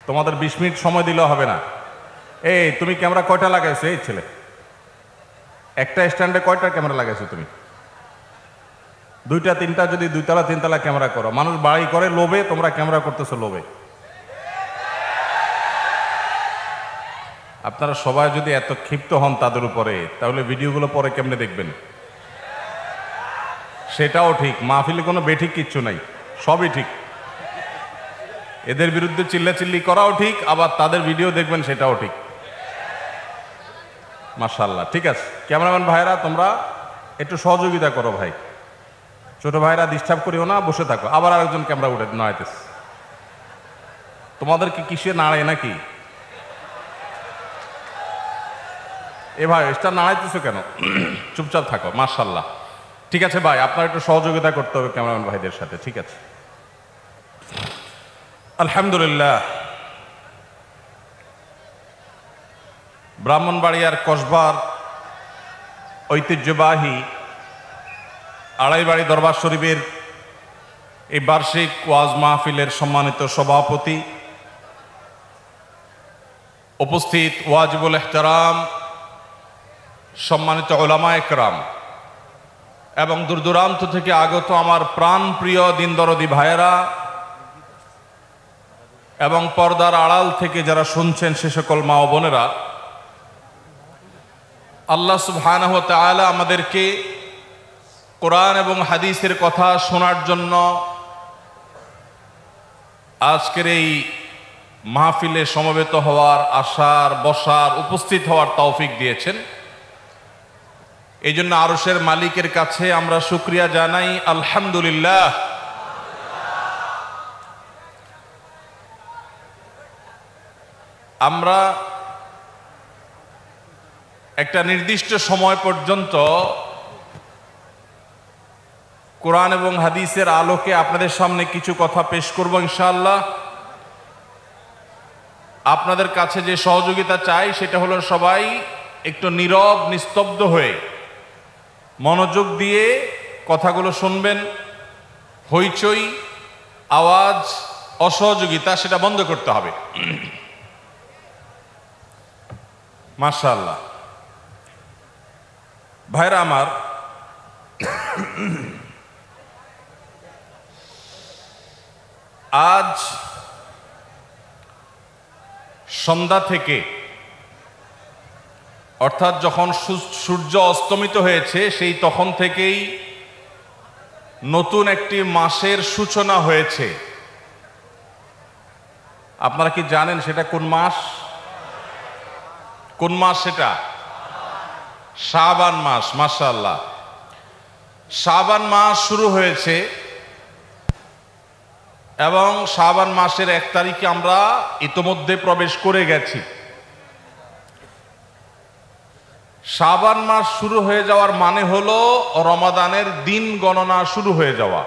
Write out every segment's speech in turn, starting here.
তোমাদের 20 মিনিট সময় দিলেও হবে না। এই তুমি ক্যামেরা কয়টা লাগাইছো? এই ছেলে, একটা স্ট্যান্ডে কয়টা ক্যামেরা লাগাইছো তুমি? 2টা 3টা, যদি 2তলা 3তলা ক্যামেরা করো। মানুষ বাড়ি করে লোভে, তোমরা ক্যামেরা করতেছো লোভে। আপনারা সবাই যদি এত ক্ষিপ্ত হন তাদের উপরে, তাহলে ভিডিওগুলো পরে কেমনে দেখবেন? সেটাও ঠিক, মাহফিলে কোনো বেঠিক কিচ্ছু নাই, সবই ঠিক। এদের বিরুদ্ধে চিল্লাচিল্লি করাও ঠিক, আবার তাদের ভিডিও দেখবেন সেটাও ঠিক। মাশাআল্লাহ, ঠিক আছে। ক্যামেরাম্যান ভাইরা তোমরা একটু সহযোগিতা করো ভাই, ছোট ভাইরা ডিস্টার্ব করিও না, বসে থাকো। আবার আরেকজন ক্যামেরা উঠে নাড়াইতেছে। তোমাদের কি কিসে নাড়ে নাকি? এ ভাই এটা নাড়াইতেছো কেন? চুপচাপ থাকো। মাশাআল্লাহ, ঠিক আছে ভাই, আপনার একটু সহযোগিতা করতে হবে ক্যামেরাম্যান ভাইদের সাথে, ঠিক আছে। আলহামদুলিল্লাহ, ব্রাহ্মণবাড়িয়ার কসবার ঐতিহ্যবাহী আড়াইবাড়ি দরবার শরীফের এই বার্ষিক ওয়াজ মাহফিলের সম্মানিত সভাপতি, উপস্থিত ওয়াজিবুল ইহতারাম সম্মানিত উলামায়ে কেরাম এবং দূর দূরান্ত থেকে আগত আমার প্রাণ প্রিয় দিন দরদি ভাইয়েরা এবং পর্দার আড়াল থেকে যারা শুনছেন সে সকল মা ও বোনেরা, আল্লাহ সুবহানাহু ওয়া তাআলা আমাদেরকে কোরআন এবং হাদিসের কথা শোনার জন্য আজকের এই মাহফিলে সমবেত হওয়ার, আসার, বসার, উপস্থিত হওয়ার তৌফিক দিয়েছেন। এই জন্য আরশের মালিকের কাছে আমরা শুকরিয়া জানাই, আলহামদুলিল্লাহ। আমরা একটা নির্দিষ্ট সময় পর্যন্ত কোরআন এবং হাদিসের আলোকে আপনাদের সামনে কিছু কথা পেশ করব ইনশাআল্লাহ। আপনাদের কাছে যে সহযোগিতা চাই সেটা হলো সবাই একটু নীরব নিস্তব্ধ হয়ে মনোযোগ দিয়ে কথাগুলো শুনবেন। হইচই, আওয়াজ, অসহযোগিতা সেটা বন্ধ করতে হবে। মাশাআল্লাহ, ভাইরা আমার, আজ সন্ধ্যা থেকে, অর্থাৎ যখন সূর্য অস্তমিত হয়েছে সেই তখন থেকেই নতুন একটি মাসের সূচনা হয়েছে। আপনারা কি জানেন সেটা কোন মাস? কোন মাস সেটা? শাবান মাস। মাশাআল্লাহ, শাবান মাস শুরু হয়েছে এবং শাবান মাসের 1 তারিখে আমরা ইতোমধ্যে প্রবেশ করে গেছি। শাবান মাস শুরু হয়ে যাওয়ার মানে হলো রমাদানের দিন গণনা শুরু হয়ে যাওয়া।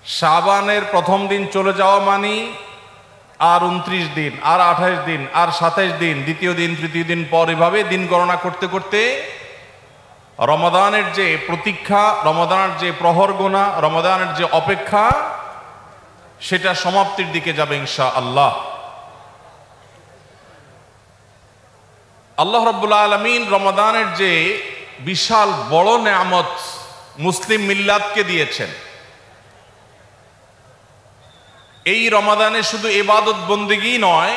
শাবানের প্রথম দিন চলে যাওয়া মানে আর 29 দিন, আর 28 দিন, আর 27 দিন, দ্বিতীয় দিন, তৃতীয় দিন পর, এভাবে দিন গণনা করতে করতে রমাদানের যে প্রতীক্ষা, রমাদানের যে প্রহর গোনা, রমাদানের যে অপেক্ষা, সেটা সমাপ্তির দিকে যাবে ইনশাআল্লাহ। আল্লাহ রাব্বুল আলামিন রমাদানের যে বিশাল বড় নেয়ামত মুসলিম মিল্লাতকে দিয়েছেন, এই রমাদানে শুধু ইবাদত বন্দেগী নয়,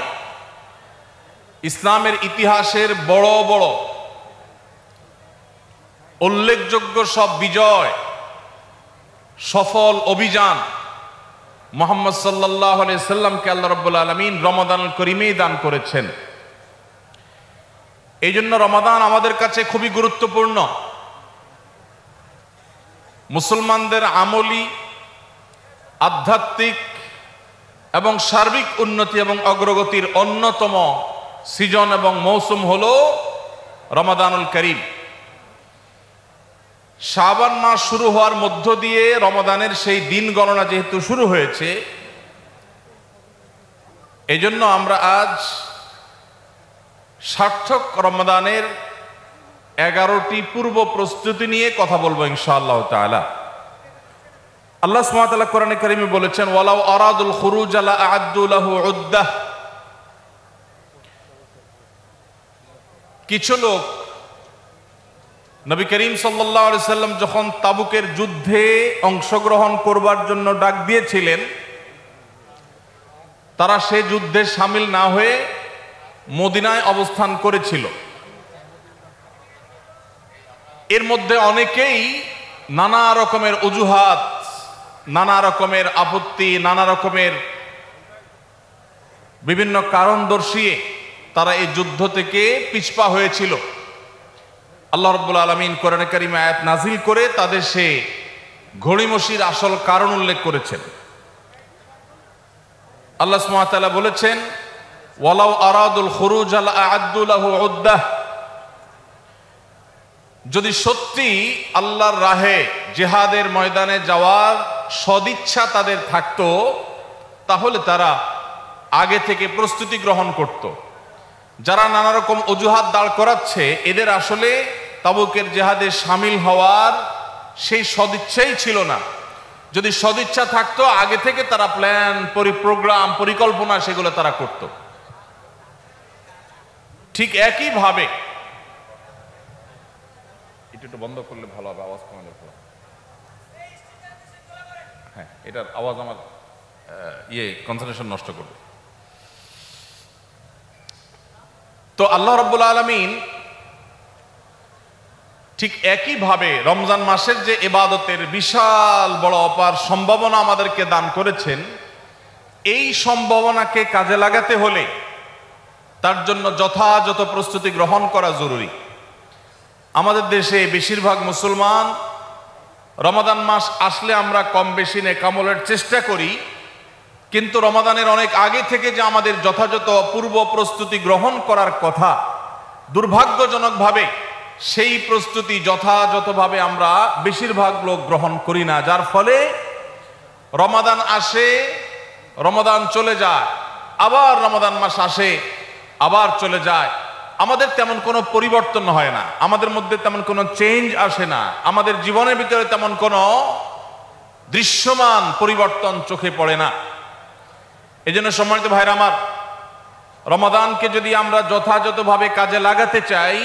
ইসলামের ইতিহাসের বড় বড় উল্লেখযোগ্য সব বিজয়, সফল অভিযান মুহাম্মদ সাল্লাল্লাহু আলাইহি সাল্লামকে আল্লাহ রাব্বুল আলামিন রমাদানুল করিমেই দান করেছেন। এই জন্য রমাদান আমাদের কাছে খুবই গুরুত্বপূর্ণ। মুসলমানদের আমলি, আধ্যাত্মিক এবং সার্বিক উন্নতি এবং অগ্রগতির অন্যতম সিজন এবং মৌসুম হলো রমাদানুল করিম। শাবান মাস শুরু হওয়ার মধ্য দিয়ে রমাদানের সেই দিন গণনা যেহেতু শুরু হয়েছে, এই জন্য আমরা আজ সার্থক রমাদানের 11টি পূর্ব প্রস্তুতি নিয়ে কথা বলবো ইনশাআল্লাহ তাআলা। আল্লাহ সুবহানাহু ওয়া তাআলা কোরআনে কারিমে বলেছেন, ওয়ালাউ আরাদুল খুরুজ লা আ'আদ্দু লাহু উদ্দাহ। কিছু লোক নবী করিম সাল্লাল্লাহু আলাইহি সাল্লাম যখন তাবুকের যুদ্ধে অংশগ্রহণ করবার জন্য ডাক দিয়েছিলেন, তারা সে যুদ্ধে শামিল না হয়ে মদিনায় অবস্থান করেছিল। এর মধ্যে অনেকেই নানা রকমের অজুহাত, নানা রকমের আপত্তি, নানা রকমের বিভিন্ন কারণ দর্শিয়ে তারা এই যুদ্ধ থেকে পিছপা হয়েছিল। আল্লাহ রাব্বুল আলামিন কোরআনে কারিমে আয়াত নাজিল করে তাদের সে ঘড়িমসির আসল কারণ উল্লেখ করেছেন। আল্লাহ সুবহানাহু ওয়া তাআলা বলেছেন, ওয়ালাউ আরাদুল খুরুজ লা আ'আদ্দু লাহু উদ্দাহ। যদি সত্যি আল্লাহর রাহে জিহাদের ময়দানে যাওয়ার সদিচ্ছা তাদের থাকতো, তাহলে তারা আগে থেকে প্রস্তুতি গ্রহণ করত। যারা নানা রকম অজুহাত দাঁড় করাচ্ছে, এদের আসলে তাবুকের জিহাদে শামিল হওয়ার সেই সদিচ্ছাই ছিল না। যদি সদিচ্ছা থাকতো, আগে থেকে তারা প্ল্যান, প্রোগ্রাম, পরিকল্পনা সেগুলো তারা করত। ঠিক একইভাবে একটু বন্ধ করলে ভালো হবে, আওয়াজ কমালে ভালো। হ্যাঁ, এটার আওয়াজ আমার কনসেন্ট্রেশন নষ্ট করবে। তো আল্লাহ রাব্বুল আলামিন ঠিক একইভাবে রমজান মাসের যে ইবাদতের বিশাল বড় অপার সম্ভাবনা আমাদেরকে দান করেছেন, এই সম্ভাবনাকে কাজে লাগাতে হলে তার জন্য যথাযথ প্রস্তুতি গ্রহণ করা জরুরি। আমাদের দেশে বেশিরভাগ মুসলমান রমাদান মাস আসলে আমরা কম বেশি নেকামলের চেষ্টা করি, কিন্তু রমাদানের অনেক আগে থেকে যে আমাদের যথাযথ পূর্ব প্রস্তুতি গ্রহণ করার কথা, দুর্ভাগ্যজনকভাবে সেই প্রস্তুতি যথাযথভাবে আমরা বেশিরভাগ লোক গ্রহণ করি না। যার ফলে রমাদান আসে, রমাদান চলে যায়, আবার রমাদান মাস আসে, আবার চলে যায়। আমাদের তেমন কোনো পরিবর্তন হয় না, আমাদের মধ্যে তেমন কোনো চেঞ্জ আসে না, আমাদের জীবনের ভিতরে তেমন কোনো দৃশ্যমান পরিবর্তন চোখে পড়ে না। এজন্য সম্মানিত ভাইরা আমার, রমাদানকে যদি আমরা যথাযথভাবে কাজে লাগাতে চাই,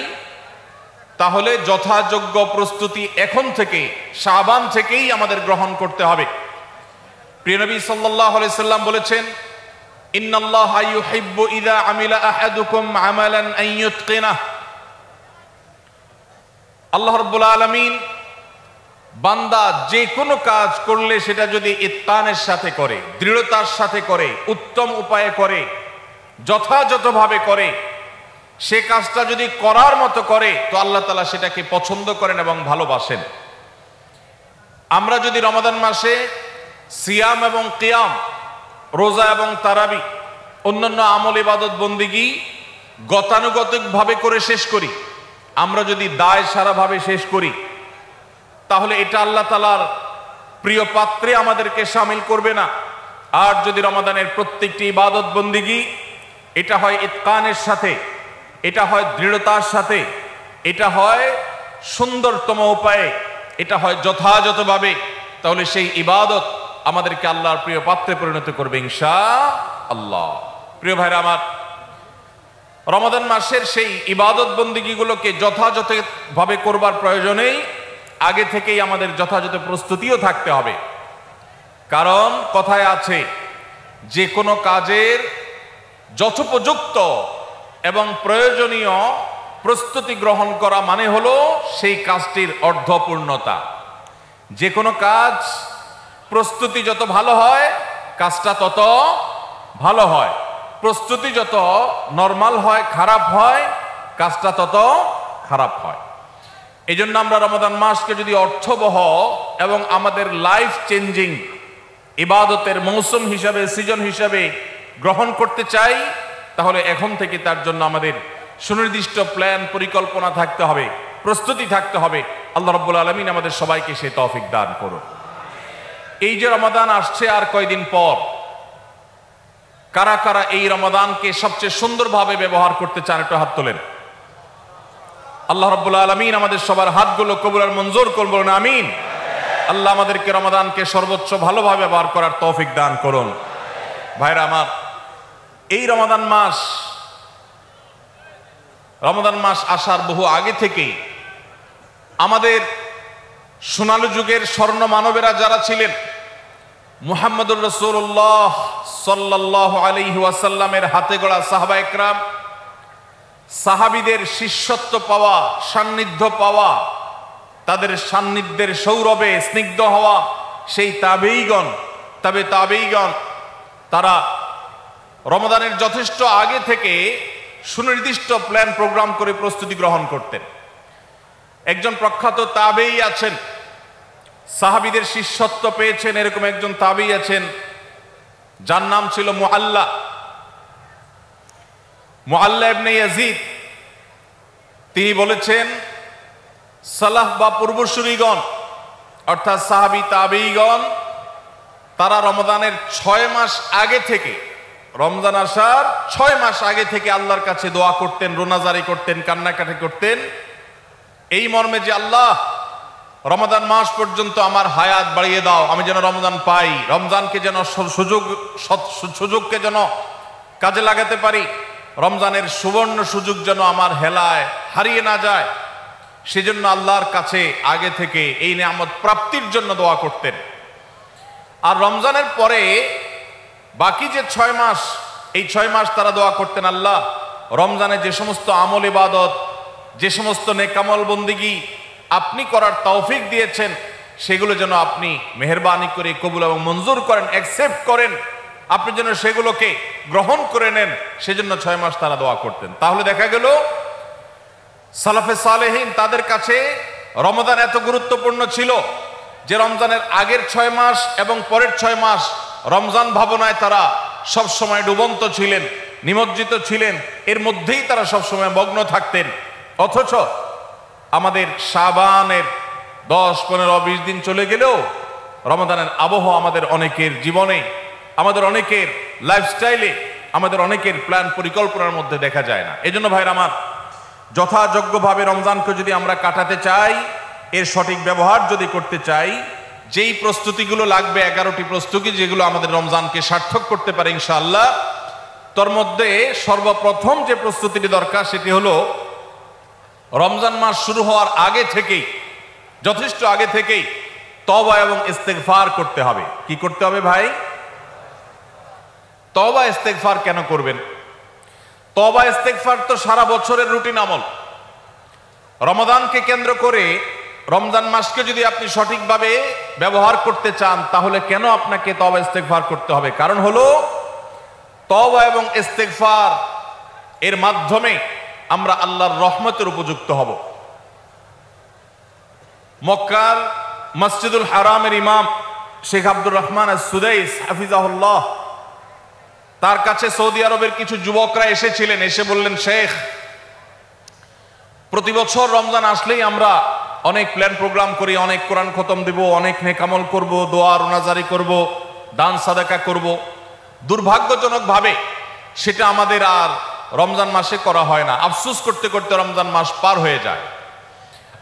তাহলে যথাযোগ্য প্রস্তুতি এখন থেকে, শাবান থেকেই আমাদের গ্রহণ করতে হবে। প্রিয় নবী সাল্লাল্লাহু আলাইহি সাল্লাম বলেছেন, ইন্নাল্লাহা ইউহিব্বু ইযা আমিলা আহাদুকুম আমালান আন ইউতকিনাহ। আল্লাহ রাব্বুল আলামিন বান্দা যে কোনো কাজ করলে সেটা যদি ইতকানের সাথে করে, দৃঢ়তার সাথে করে, উত্তম উপায়ে করে, যথাযথভাবে করে, সে কাজটা যদি করার মতো করে, তো আল্লাহ তাআলা সেটাকে পছন্দ করেন এবং ভালোবাসেন। আমরা যদি রমাদান মাসে সিয়াম এবং কিয়াম, রোজা এবং তারাবি, অন্যান্য আমল ইবাদত বন্দিগি গতানুগতিকভাবে করে শেষ করি, আমরা যদি দায় সারাভাবে শেষ করি, তাহলে এটা আল্লাহ তাআলার প্রিয় পাত্রে আমাদেরকে শামিল করবে না। আর যদি রমাদানের প্রত্যেকটি ইবাদত বন্দিগি এটা হয় ইতকানের সাথে, এটা হয় দৃঢ়তার সাথে, এটা হয় সুন্দরতম উপায়ে, এটা হয় যথাযথভাবে, তাহলে সেই ইবাদত আমাদেরকে আল্লাহর প্রিয় পাত্রে পরিণত করবে ইনশাআল্লাহ। প্রিয় ভাইরা আমার, রমাদান মাসের সেই ইবাদত বন্দিগিগুলোকে যথাযথভাবে করবার প্রয়োজনেই আগে থেকেই আমাদের যথাযথ প্রস্তুতিও থাকতে হবে। কারণ কথায় আছে, যে কোনো কাজের যথোপযুক্ত এবং প্রয়োজনীয় প্রস্তুতি গ্রহণ করা মানে হলো সেই কাজটির অর্ধপূর্ণতা। যে কোনো কাজ প্রস্তুতি যত ভালো হয়, কাজটা তত ভালো হয়। প্রস্তুতি যত নরমাল হয়, খারাপ হয়, কাজটা তত খারাপ হয়। এই জন্য আমরা রমাদান মাসকে যদি অর্থবহ এবং আমাদের লাইফ চেঞ্জিং ইবাদতের মৌসুম হিসাবে, সিজন হিসাবে গ্রহণ করতে চাই, তাহলে এখন থেকে তার জন্য আমাদের সুনির্দিষ্ট প্ল্যান, পরিকল্পনা থাকতে হবে, প্রস্তুতি থাকতে হবে। আল্লাহ রাব্বুল আলামিন আমাদের সবাইকে সেই তৌফিক দান করুন। এই যে রমাদান আসছে আর কয়দিন পর, কারা কারা এই রমাদানকে সবচেয়ে সুন্দরভাবে ব্যবহার করতে চান, একটু হাত তোলেন। আল্লাহ রাব্বুল আলামিন আমাদের সবার হাতগুলো কবুল আর মঞ্জুর করুন, বলুন আমিন। আল্লাহ আমাদেরকে রমাদানকে সর্বোচ্চ ভালোভাবে ব্যবহার করার তৌফিক দান করুন। ভাইরা আমার, এই রমাদান মাস আসার বহু আগে থেকেই আমাদের সোনালী যুগের স্বর্ণ মানবেরা যারা ছিলেন, মুহাম্মদুর রাসূলুল্লাহ সাল্লাল্লাহু আলাইহি ওয়াসাল্লামের হাতে গড়া সাহাবা একরাম, সাহাবীদের শিষ্যত্ব পাওয়া, সান্নিধ্য পাওয়া, তাদের সান্নিধ্যের সৌরভে স্নিগ্ধ হওয়া সেই তাবেঈগণ, তারা রমাদানের যথেষ্ট আগে থেকে সুনির্দিষ্ট প্ল্যান প্রোগ্রাম করে প্রস্তুতি গ্রহণ করতেন। একজন প্রখ্যাত তাবেঈ আছেন, সাহাবীদের শিষ্যত্ব পেয়েছেন, এরকম একজন তাবেঈ আছেন যার নাম ছিল মুআল্লা ইবনে ইয়াজিদ। তিনি বলেছেন, সালাফ বা পূর্বসূরীগণ অর্থাৎ সাহাবী তাবেঈগণ তারা রমজানের 6 মাস আগে থেকে, রমজান আসার 6 মাস আগে থেকে আল্লাহর কাছে দোয়া করতেন, রোনাজারি করতেন, কান্নাকাটি করতেন এই মর্মে যে আল্লাহ, রমাদান মাস পর্যন্ত আমার হায়াত বাড়িয়ে দাও, আমি যেন রমজান পাই, রমজানকে যেন সুযোগকে যেন কাজে লাগাতে পারি, রমজানের সুবর্ণ সুযোগ যেন আমার হেলায় হারিয়ে না যায়, সেজন্য আল্লাহর কাছে আগে থেকে এই নিয়ামত প্রাপ্তির জন্য দোয়া করতেন। আর রমজানের পরে বাকি যে 6 মাস, এই 6 মাস তারা দোয়া করতেন, আল্লাহ রমজানে যে সমস্ত আমল ইবাদত, যে সমস্ত নেকামল বন্দিগি আপনি করার তৌফিক দিয়েছেন, সেগুলো যেন আপনি মেহেরবানি করে কবুল এবং মঞ্জুর করেন, অ্যাকসেপ্ট করেন, আপনি যেন সেগুলোকে গ্রহণ করে নেন, সেজন্য 6 মাস তারা দোয়া করতেন। তাহলে দেখা গেল সালাফে সালেহিন তাদের কাছে রমজান এত গুরুত্বপূর্ণ ছিল যে রমজানের আগের 6 মাস এবং পরের 6 মাস রমজান ভাবনায় তারা সব সময় ডুবন্ত ছিলেন, নিমজ্জিত ছিলেন, এর মধ্যেই তারা সব সময় মগ্ন থাকতেন। অথচ আমাদের শাবানের 10, 15, 20 দিন চলে গেলেও রমজানের আবহ আমাদের অনেকের জীবনে, আমাদের অনেকের লাইফস্টাইলে, আমাদের অনেকের প্ল্যান পরিকল্পনার মধ্যে দেখা যায় না। এজন্য ভাইরা আমার, যথাযোগ্যভাবে রমজানকে যদি আমরা কাটাতে চাই, এর সঠিক ব্যবহার যদি করতে চাই, যেই প্রস্তুতিগুলো লাগবে, 11টি প্রস্তুতি যেগুলো আমাদের রমজানকে সার্থক করতে পারে ইনশাআল্লাহ, তোর মধ্যে সর্বপ্রথম যে প্রস্তুতিটি দরকার সেটি হলো রমজান মাস শুরু হওয়ার আগে থেকেই, যথেষ্ট আগে থেকেই তওবা এবং ইস্তেগফার করতে হবে। কি করতে হবে ভাই? তওবা ইস্তেগফার কেন করবেন? তওবা ইস্তেগফার তো সারা বছরের রুটিন আমল। রমাদানকে কেন্দ্র করে রমজান মাসকে যদি আপনি সঠিকভাবে ব্যবহার করতে চান, তাহলে কেন আপনাকে তওবা ইস্তেগফার করতে হবে? কারণ হলো তওবা এবং ইস্তেগফার এর মাধ্যমে আমরা আল্লাহর রহমতের উপযুক্ত হব। মক্কার মসজিদুল হারামের ইমাম শেখ আব্দুর রহমান আস-সুদাইস হাফিজাহুল্লাহ, তার কাছে সৌদি আরবের কিছু যুবকরা এসেছিলেন, এসে বললেন, শেখ, প্রতি বছর রমজান আসলেই আমরা অনেক প্ল্যান প্রোগ্রাম করি, অনেক কোরআন খতম দেব, অনেক নেকামল করব, দোয়া রোনাজারি করব, দান সাদাকা করব। দুর্ভাগ্যজনকভাবে সেটা আমাদের আর রমজান মাসে করা হয় না। আফসোস করতে করতে রমজান মাস পার হয়ে যায়।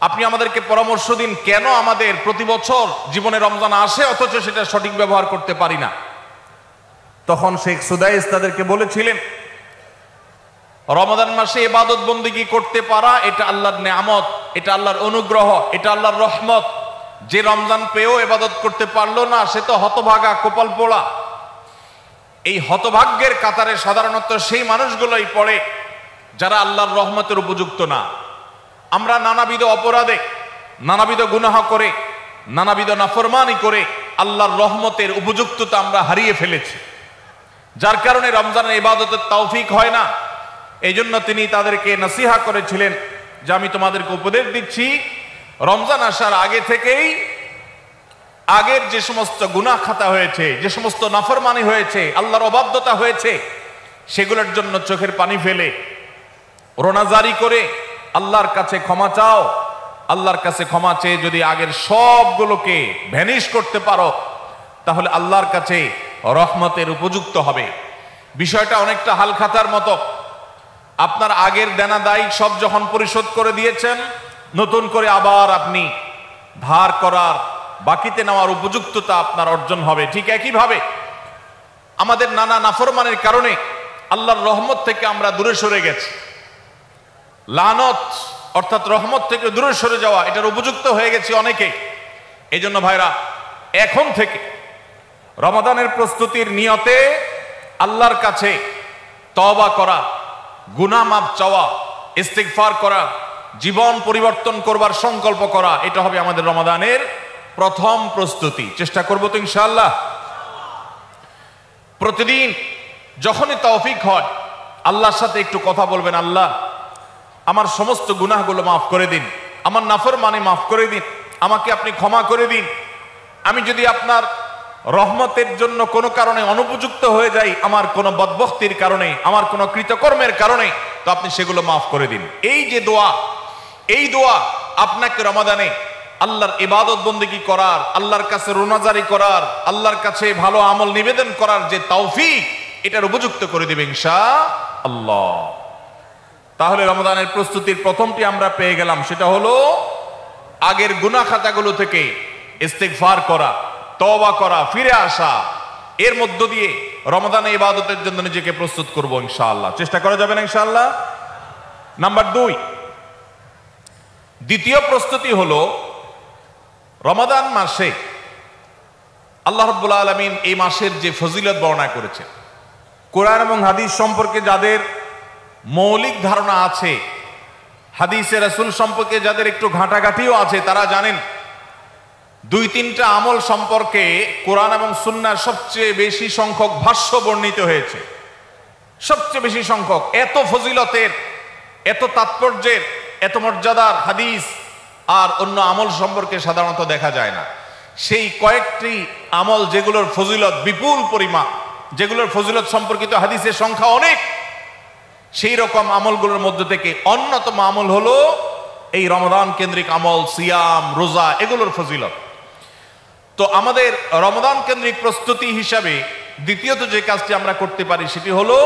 আপনি আমাদেরকে পরামর্শ দিন, কেন আমাদের প্রতি বছর জীবনে রমজান আসে অথচ সেটা সঠিক ব্যবহার করতে পারি না? তখন শেখ সুদাইস তাদেরকে বলেছিলেন, রমজান মাসে ইবাদত বন্দেগী করতে পারা এটা আল্লাহর নেয়ামত, এটা আল্লাহর অনুগ্রহ, এটা আল্লাহর রহমত। যে রমজান পেয়েও ইবাদত করতে পারলো না, সে তো হতভাগা, কপাল পোড়া। এই হতভাগ্যের কাতারে সাধারণত সেই মানুষগুলোই পড়ে যারা আল্লাহর রহমতের উপযুক্ত না। আমরা নানাবিধ অপরাধে, নানাবিধ গুনাহ করে, নানাবিধ নাফরমানি করে আল্লাহর রহমতের উপযুক্ততা আমরা হারিয়ে ফেলেছি, যার কারণে রমজানের ইবাদতের তৌফিক হয় না। এই জন্য তিনি তাদেরকে নসিহা করেছিলেন যে আমি তোমাদেরকে উপদেশ দিচ্ছি, রমজান আসার আগে থেকেই আগের যে সমস্ত গুনাহ খাতা হয়েছে, যে সমস্ত নাফরমানি হয়েছে, আল্লাহর অবাধ্যতা হয়েছে, সেগুলোর জন্য চোখের পানি ফেলে রোনাজারি করে আল্লাহর কাছে ক্ষমা চাও। আল্লাহর কাছে ক্ষমা চেয়ে যদি আগের সবগুলোকে ভ্যানিশ করতে পারো, তাহলে আল্লাহর কাছে রহমতের উপযুক্ত হবে। বিষয়টা অনেকটা হালখাতার মতো। আপনার আগের দেনা দায় সব যখন পরিশোধ করে দিয়েছেন, নতুন করে আবার আপনি ধার করার বাকিতে নেওয়ার উপযুক্ততা আপনার অর্জন হবে। ঠিক একইভাবে আমাদের নানা নাফরমানের কারণে আল্লাহর রহমত থেকে আমরা দূরে সরে গেছি, লানত অর্থাৎ রহমত থেকে দূরে সরে যাওয়া, এটার উপযুক্ত হয়ে গেছি অনেকেই। এই জন্য ভাইরা, এখন থেকে রমাদানের প্রস্তুতির নিয়তে আল্লাহর কাছে তওবা করা, গুনাহ মাফ চাওয়া, ইস্তিগফার করা, জীবন পরিবর্তন করবার সংকল্প করা, এটা হবে আমাদের রমাদানের প্রথম প্রস্তুতি। চেষ্টা করব তো ইনশাআল্লাহ। প্রতিদিন যখনই তৌফিক হয় আল্লাহর সাথে একটু কথা বলবেন, আল্লাহ আমার সমস্ত গুনাহগুলো মাফ করে দিন, আমার নাফরমানি মাফ করে দিন, আমাকে আপনি ক্ষমা করে দিন। আমি যদি আপনার রহমতের জন্য কোনো কারণে অনুপযুক্ত হয়ে যাই, আমার কোনো বদবখতির কারণে, আমার কোনো কৃতকর্মের কারণে, তো আপনি সেগুলো মাফ করে দিন। এই যে দোয়া, এই দোয়া আপনাকে রমাদানে আল্লাহর ইবাদত বন্দেগী করার, আল্লাহর কাছে রোনাজারি করার, আল্লাহর কাছে ভালো আমল নিবেদন করার যে তৌফিক, এটার উপযুক্ত করে দিবে ইনশাআল্লাহ। তাহলে রমাদানের প্রস্তুতির প্রথমটি আমরা পেয়ে গেলাম, সেটা হলো আগের গুনাহ খাতাগুলো থেকে ইস্তিগফার করা, তওবা করা, ফিরে আসা। এর মধ্য দিয়ে রমাদানে ইবাদতের জন্য নিজেকে প্রস্তুত করব ইনশাআল্লাহ। চেষ্টা করা যাবে না ইনশাআল্লাহ? নাম্বার 2, দ্বিতীয় প্রস্তুতি হলো রমাদান মাসে আল্লাহ রাব্বুল আলামিন এই মাসের যে ফজিলত বর্ণনা করেছেন, কোরআন এবং হাদিস সম্পর্কে যাদের মৌলিক ধারণা আছে, হাদিসে রাসূল সম্পর্কে যাদের একটু ঘাটাঘাটিও আছে, তারা জানেন 2-3টা আমল সম্পর্কে কোরআন এবং সুন্নাহর সবচেয়ে বেশি সংখ্যক ভাষ্য বর্ণিত হয়েছে। সবচেয়ে বেশি সংখ্যক, এত ফজিলতের, এত তাৎপর্যের, এত মর্যাদার হাদিস আর অন্য আমল সম্পর্কে সাধারণত দেখা যায় না। সেই কয়েকটি আমল যেগুলোর ফজিলত বিপুল পরিমাণ, যেগুলোর ফজিলত সম্পর্কিত হাদিসের সংখ্যা অনেক, সেই রকম আমলগুলোর মধ্যে থেকে অন্যতম আমল হলো এই রমাদান কেন্দ্রিক আমল, সিয়াম, রোজা, এগুলোর ফজিলত। তো আমাদের রমাদান কেন্দ্রিক প্রস্তুতি হিসাবে দ্বিতীয়ত যে কাজটি আমরা করতে পারি সেটি হলো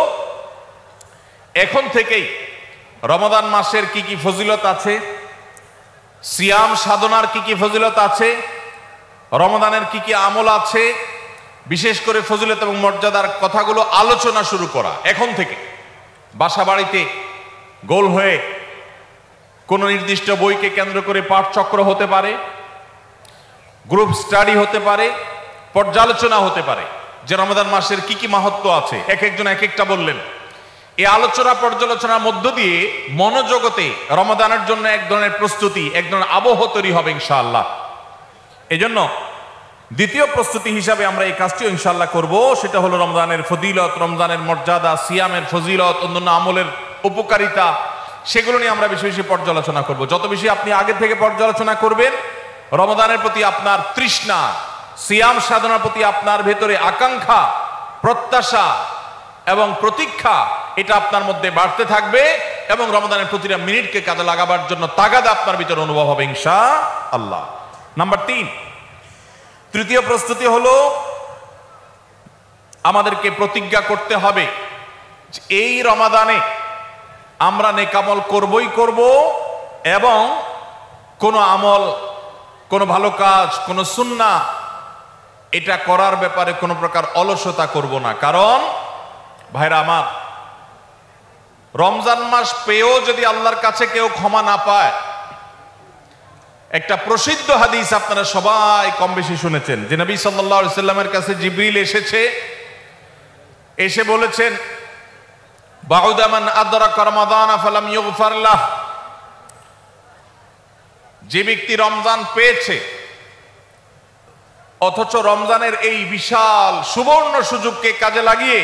এখন থেকেই রমাদান মাসের কি কি ফজিলত আছে, সিয়াম সাধনার কি কি ফজিলত আছে, রমাদানের কি কি আমল আছে, বিশেষ করে ফজিলত এবং মর্যাদার কথাগুলো আলোচনা শুরু করা। এখন থেকে বাসা বাড়িতে গোল হয়ে কোন নির্দিষ্ট বইকে কেন্দ্র করে পাঠচক্র হতে পারে, গ্রুপ স্টাডি হতে পারে, পর্যালোচনা হতে পারে যে রমাদান মাসের কি কি মাহাত্ম্য আছে, এক একজন এক একটা বললেন। এই আলোচনা পর্যালোচনার মধ্য দিয়ে মনোজগতে রমাদানের জন্য এক ধরনের প্রস্তুতি, এক ধরনের আবহ তৈরি হবে ইনশাআল্লাহ। এই জন্য দ্বিতীয় প্রস্তুতি হিসাবে আমরা এই কাজটিও ইনশাআল্লাহ করব, সেটা হলো রমজানের ফজিলত, রমজানের মর্যাদা, সিয়ামের ফজিলত, অন্যান্য আমলের উপকারিতা, সেগুলো নিয়ে আমরা বেশি বেশি পর্যালোচনা করব। যত বেশি আপনি আগে থেকে পর্যালোচনা করবেন, রমাদানের প্রতি আপনার তৃষ্ণা, সিয়াম সাধনার প্রতি আপনার ভেতরে আকাঙ্ক্ষা, প্রত্যাশা এবং প্রতীক্ষা, এটা আপনার মধ্যে বাড়তে থাকবে এবং রমাদানের প্রতিটা মিনিটকে কাজে লাগাবার জন্য তাগাদা আপনার ভিতরে অনুভব হবে ইনশাআল্লাহ। নাম্বার 3, তৃতীয় প্রস্তুতি হলো আমাদেরকে প্রতিজ্ঞা করতে হবে যে এই রমাদানে আমরা নেকামল করবই করব এবং কোনো আমল, কোনো ভালো কাজ, কোনো সুন্নাহ এটা করার ব্যাপারে কোনো প্রকার অলসতা করব না। কারণ ভাইরা আমার, রমজান মাস পেয়েও যদি আল্লাহর কাছে কেউ ক্ষমা না পায়, একটা প্রসিদ্ধ হাদিস আপনারা সবাই কম বেশি শুনেছেন যে নবী সাল্লাল্লাহু আলাইহি সাল্লামের কাছে জিবরিল এসেছে, এসে বলেছেন বাউদা মান আদরাকা রমাদান ফালাম ইউগফার লাহ, যে ব্যক্তি রমজান পেয়েছে অথচ রমজানের এই বিশাল সুবর্ণ সুযোগকে কাজে লাগিয়ে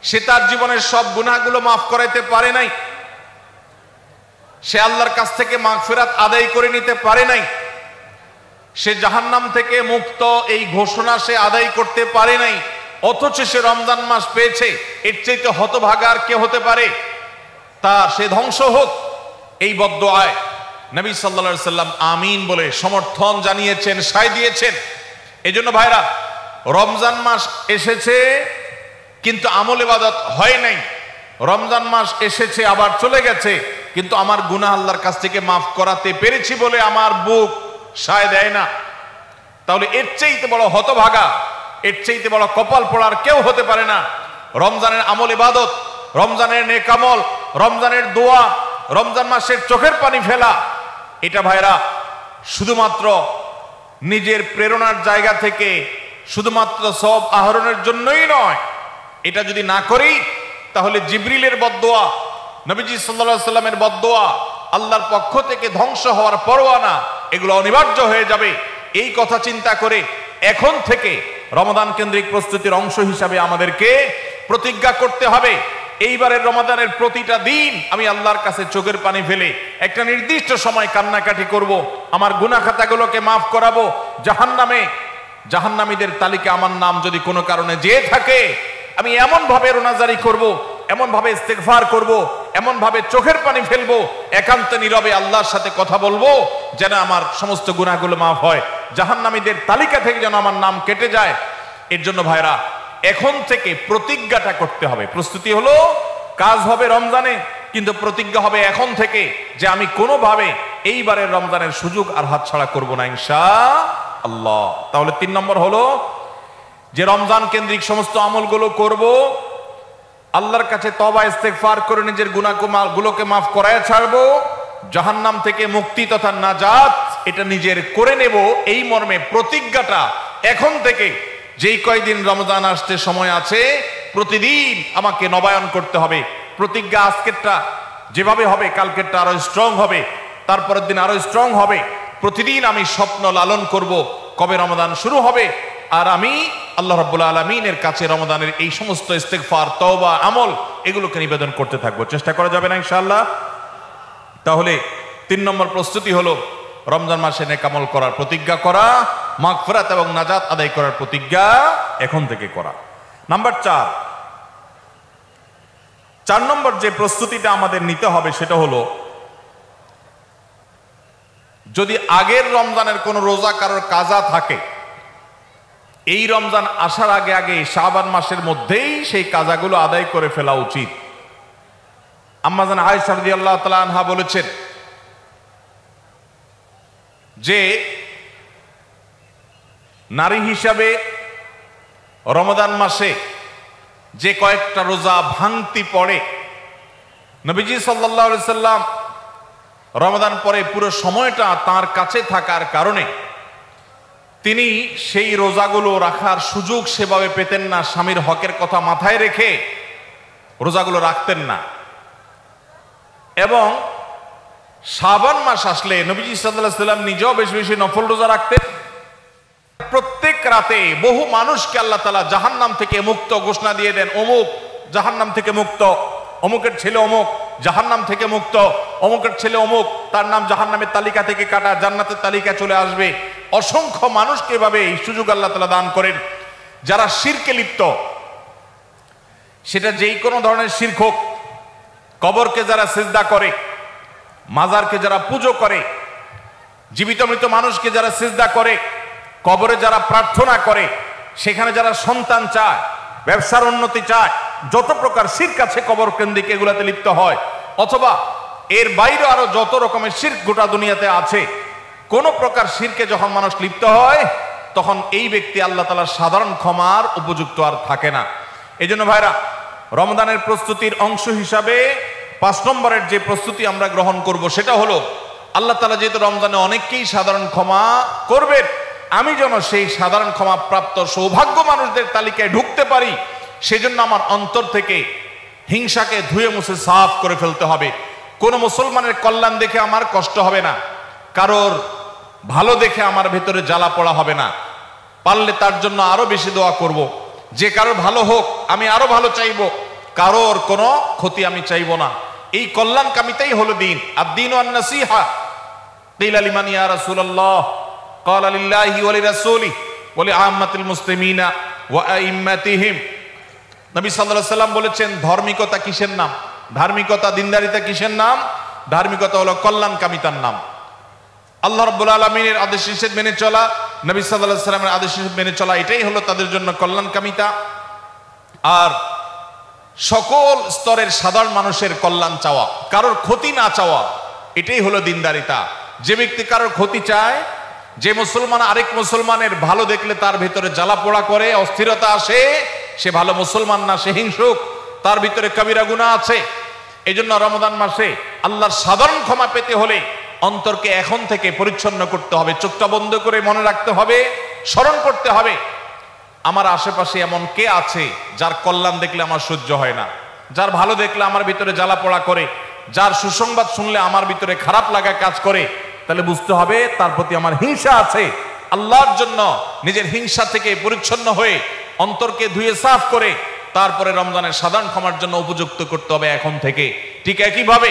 সে তার জীবনের সব গুনাহগুলো মাফ করাইতে পারে নাই, সে আল্লাহর কাছ থেকে মাগফিরাত আদায় করে নিতে পারে নাই, সে জাহান্নাম থেকে মুক্ত এই ঘোষণা সে আদায় করতে পারে নাই, অথচ সে রমজান মাস পেয়েছে, এর চাইতে হতভাগা আর কে হতে পারে? তার সে ধ্বংস হোক, এই বদদুআয় নবী সাল্লাল্লাহু আলাইহি সাল্লাম আমিন বলে সমর্থন জানিয়েছেন, সায় দিয়েছেন। এজন্য ভাইরা, রমজান মাস এসেছে কিন্তু আমল ইবাদত হয় নাই, রমজান মাস এসেছে আবার চলে গেছে কিন্তু আমার গুনাহ আল্লাহর কাছ থেকে মাফ করাতে পেরেছি বলে আমার বুক সায় দেয় না। তাহলে এর চাইতে বড় হতভাগা, এর চাইতে বড় কপাল পড়ার কেউ হতে পারে না। রমজানের আমল ইবাদত, রমজানের নেক আমল, রমজানের দোয়া, রমজান মাসের চোখের পানি ফেলা, এটা ভাইরা শুধুমাত্র নিজের প্রেরণার জায়গা থেকে শুধুমাত্র সব আহরণের জন্যই নয়। এটা যদি না করি তাহলে জিবরিলের বদদোয়া, নবীজি সাল্লাল্লাহু আলাইহি সাল্লামের বদদোয়া, আল্লাহর পক্ষ থেকে ধ্বংস হওয়ার পরোয়ানা, এগুলো অনিবার্য হয়ে যাবে। এই কথা চিন্তা করে এখন থেকে রমাদান কেন্দ্রিক প্রস্তুতির অংশ হিসাবে আমাদেরকে প্রতিজ্ঞা করতে হবে, এইবারের রমাদানের প্রতিটা দিন আমি আল্লাহর কাছে চোখের পানি ফেলে একটা নির্দিষ্ট সময় কান্নাকাটি করব, আমার গুনাহ খাতাগুলোকে মাফ করাবো। জাহান্নামীদের তালিকা আমার নাম যদি কোনো কারণে যেয়ে থাকে, আমি এমন ভাবে রোনাজারি করব, এমন ভাবে ইস্তেগফার করব, এমন ভাবে চোখের পানি ফেলবো, একান্ত নীরবে আল্লাহর সাথে কথা বলবো, যেন আমার সমস্ত গুনাহগুলো মাফ হয়, জাহান্নামীদের তালিকা থেকে যেন আমার নাম কেটে যায়। এর জন্য ভাইরা এখন থেকে প্রতিজ্ঞাটা করতে হবে। প্রস্তুতি হলো কাজ হবে রমজানে, কিন্তু প্রতিজ্ঞা হবে এখন থেকে যে আমি কোনোভাবে এইবারের রমজানের সুযোগ আর হাতছাড়া করব না ইনশাআল্লাহ। তাহলে 3 নম্বর হলো যে রমজান কেন্দ্রিক সমস্ত আমলগুলো করব, আল্লাহর কাছে তওবা ইস্তেগফার করে নিজের গুনাহগুলোকে মাফ করায় ছাড়বো, জাহান্নাম থেকে মুক্তি তথা নাজাত এটা নিজের করে নেব। এই মর্মে প্রতিজ্ঞাটা এখন থেকে, যেই কয়দিন রমজান আসতে সময় আছে, প্রতিদিন আমাকে নবায়ন করতে হবে। প্রতিজ্ঞা আজকেরটা যেভাবে হবে, কালকেরটা আরো স্ট্রং হবে, তারপরের দিন আরো স্ট্রং হবে। প্রতিদিন আমি স্বপ্ন লালন করব কবে রমজান শুরু হবে, আর আমি আল্লাহ রাব্বুল আলামিনের কাছে রমজানের এই সমস্ত ইস্তেগফার, তওবা, আমল এগুলোকে নিবেদন করতে থাকবো। চেষ্টা করা যাবে না ইনশাআল্লাহ? তাহলে 3 নম্বর প্রস্তুতি হলো রমজান মাসে নেক আমল করার প্রতিজ্ঞা করা, মাগফিরাত এবং নাজাত আদায় করার প্রতিজ্ঞা এখন থেকে করা। নাম্বার 4 নম্বর যে প্রস্তুতিটা আমাদের নিতে হবে সেটা হলো, যদি আগের রমজানের কোনো রোজা কারোর কাজা থাকে, এই রমজান আসার আগে আগে শাবান মাসের মধ্যেই সেই কাজাগুলো আদায় করে ফেলা উচিত। আম্মা জান আয়েশা রাদিয়াল্লাহু তাআলা আনহা বলেছেন যে নারী হিসাবে রমজান মাসে যে কয়েকটা রোজা ভাঙতি পড়ে, নবীজি সাল্লাল্লাহু আলাইহি সাল্লাম রমজান পরে পুরো সময়টা তার কাছে থাকার কারণে তিনি সেই রোজাগুলো রাখার সুযোগ সেভাবে পেতেন না। স্বামীর হকের কথা মাথায় রেখে রোজাগুলো রাখতেন না। এবং শাবান মাস আসলে নবীজি সাল্লাল্লাহু আলাইহি সাল্লাম নিজেও বেশি বেশি নফল রোজা রাখতেন। প্রত্যেক রাতে বহু মানুষকে আল্লাহ তাআলা জাহান্নাম থেকে মুক্ত ঘোষণা দিয়ে দেন, অমুক জাহান্নাম থেকে মুক্ত, অমুকের ছেলে অমুক জাহান্নাম থেকে মুক্ত, অমুকের ছেলে অমুক, তার নাম জাহান্নামের তালিকা থেকে কাটা, জান্নাতের তালিকা চলে আসবে। অসংখ্য মানুষকে এভাবে এই সুযোগ আল্লাহ তাআলা দান করেন। যারা শিরকে লিপ্ত, সেটা যেই কোনো ধরনের শিরক হোক, কবরকে যারা সিজদা করে, মাজারকে যারা পুজো করে, জীবিত মৃত মানুষকে যারা সিজদা করে, কবরে যারা প্রার্থনা করে, সেখানে যারা সন্তান চায়, ব্যবসার উন্নতি চায়, যত প্রকার শিরক আছে কবর কেন্দ্রিক এগুলাতে লিপ্ত হয়, অথবা এর বাইরে আরো যত রকমের শিরক গোটা দুনিয়াতে আছে, কোন প্রকার শিরকে যখন মানুষ লিপ্ত হয়, তখন এই ব্যক্তি আল্লাহ তাআলার সাধারণ ক্ষমার উপযুক্ত আর থাকে না। এই জন্য ভাইরা, রমজানের প্রস্তুতির অংশ হিসাবে 5 নম্বরের যে প্রস্তুতি আমরা গ্রহণ করব সেটা হলো, আল্লাহ তাআলা যেহেতু রমজানে অনেককেই সাধারণ ক্ষমা করবেন, আমি যেন সেই সাধারণ ক্ষমা প্রাপ্ত সৌভাগ্য মানুষদের তালিকায় ঢুকতে পারি, সেজন্য আমার অন্তর থেকে হিংসাকে ধুয়ে মুছে সাফ করে ফেলতে হবে। কোন মুসলমানের কল্যাণ দেখে আমার কষ্ট হবে না, কারোর ভালো দেখে আমার ভেতরে জ্বালা পড়া হবে না। পারলে তার জন্য আরো বেশি দোয়া করব, যে কারোর ভালো হোক আমি আরো ভালো চাইবো, কারোর কোনো ক্ষতি আমি চাইবো না। এই কল্যাণকামিতাই হলো দিন। আদ-দীনু আন-নাসীহা। কিলা লিমান ইয়া রাসূলুল্লাহ? ক্বালা লিল্লাহি ওয়া লিরাসূলিহি ওয়া লিআম্মাতিল মুসলিমিনা ওয়া আইম্মাতিহিম। নবী সাল্লাল্লাহু আলাইহি সাল্লাম বলেছেন, ধার্মিকতা কিসের নাম? ধার্মিকতা, দিনদারিতা কিসের নাম? ধার্মিকতা হলো কল্যাণকামিতার নাম। আল্লাহ রাব্বুল আলামিনের আদেশ নিষেধ মেনে চলা, নবী সাল্লাল্লাহু আলাইহি সাল্লামের আদেশ নিষেধ মেনে চলা, এটাই হলো তাদের জন্য কল্যাণকামিতা। আর সকল স্তরের সাধারণ মানুষের কল্যাণ চাওয়া, কারোর ক্ষতি না চাওয়া, এটাই হলো দিনদারিতা। যে ব্যক্তি কারোর ক্ষতি চায়, যে মুসলমান আরেক মুসলমানের ভালো দেখলে তার ভিতরে জ্বালা পোড়া করে, অস্থিরতা আসে, সে ভালো মুসলমান না, সে হিংসুক, তার ভিতরে কবিরা গুনাহ আছে। এই জন্য রমজান মাসে আল্লাহর সাধারণ ক্ষমা পেতে হলে অন্তরকে এখন থেকে পরিচ্ছন্ন করতে হবে, চোখটা বন্ধ করে মনে রাখতে হবে, স্মরণ করতে হবে আমার আশেপাশে এমন কে আছে যার কল্যাণ দেখলে আমার সহ্য হয় না, যার ভালো দেখলে আমার ভিতরে জ্বালা পোড়া করে, যার সুসংবাদ শুনলে আমার ভিতরে খারাপ লাগা কাজ করে। তাহলে বুঝতে হবে তার প্রতি আমার হিংসা আছে। আল্লাহর জন্য নিজের হিংসা থেকে পরিচ্ছন্ন হয়ে অন্তরকে ধুয়ে সাফ করে তারপরে রমজানের সাধারণ ক্ষমার জন্য উপযুক্ত করতে হবে এখন থেকে। ঠিক একইভাবে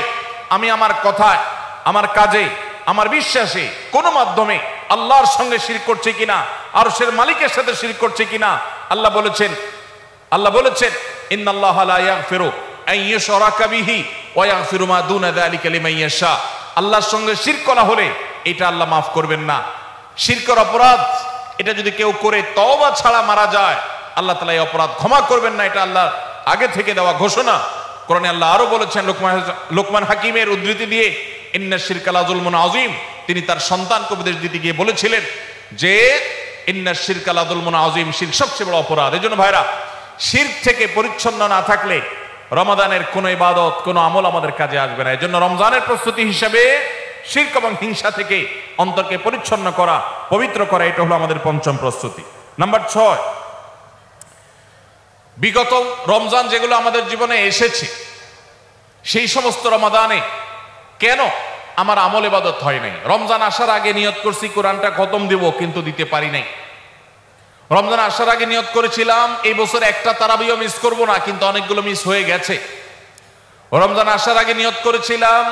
আমি আমার কথায়, আমার কাজে, আমার বিশ্বাসে কোনো মাধ্যমে আল্লাহর সঙ্গে শিরক করছে কিনা, আরশের মালিকের সাথে শিরক করছে কিনা, আল্লাহ বলেছেন ইন্নাল্লাহা লা ইয়াগফিরু আন ইউশরাকা বিহি ওয়া ইয়াগফিরু মা দুনা যালিকা লিমান ইয়াশা। আল্লাহর সঙ্গে শিরক করা হলে এটা আল্লাহ মাফ করবেন না। শিরকের অপরাধ এটা যদি কেউ করে তওবা ছাড়া মারা যায়, আল্লাহ তাআলা এই অপরাধ ক্ষমা করবেন না, এটা আল্লাহর আগে থেকে দেওয়া ঘোষণা। কোরআনে আল্লাহ আরো বলেছেন লোকমান হাকিমের উদ্ধৃতি দিয়ে, ইন্না শিরকা লাযুলমুন আযীম, তিনি তার সন্তানকে উপদেশ দিতে গিয়ে বলেছিলেন যে ইন্না শিরকা লাযুলমুন আযীম, শিরক সবচেয়ে বড় অপরাধ। এজন্য ভাইরা, শিরক থেকে পরিচ্ছন্ন না থাকলে রমাদানের কোনো ইবাদত, কোনো আমল আমাদের কাজে আসবে না। এজন্য রমজানের প্রস্তুতি হিসেবে শিরক এবং হিংসা থেকে অন্তরকে পরিচ্ছন্ন করা, পবিত্র করা, এটা হলো আমাদের পঞ্চম প্রস্তুতি। নাম্বার 6, বিগত রমজান যেগুলো আমাদের জীবনে এসেছে সেই সমস্ত রমাদানে কেন আমার আমল ইবাদত হয় নাই? রমজান আসার আগে নিয়ত করছি কোরআনটা খতম দিব, কিন্তু দিতে পারি নাই। রমজান আসার আগে নিয়ত করেছিলাম এই বছর একটা তারাবিও মিস করব না, কিন্তু অনেকগুলো মিস হয়ে গেছে। রমজান আসার আগে নিয়ত করেছিলাম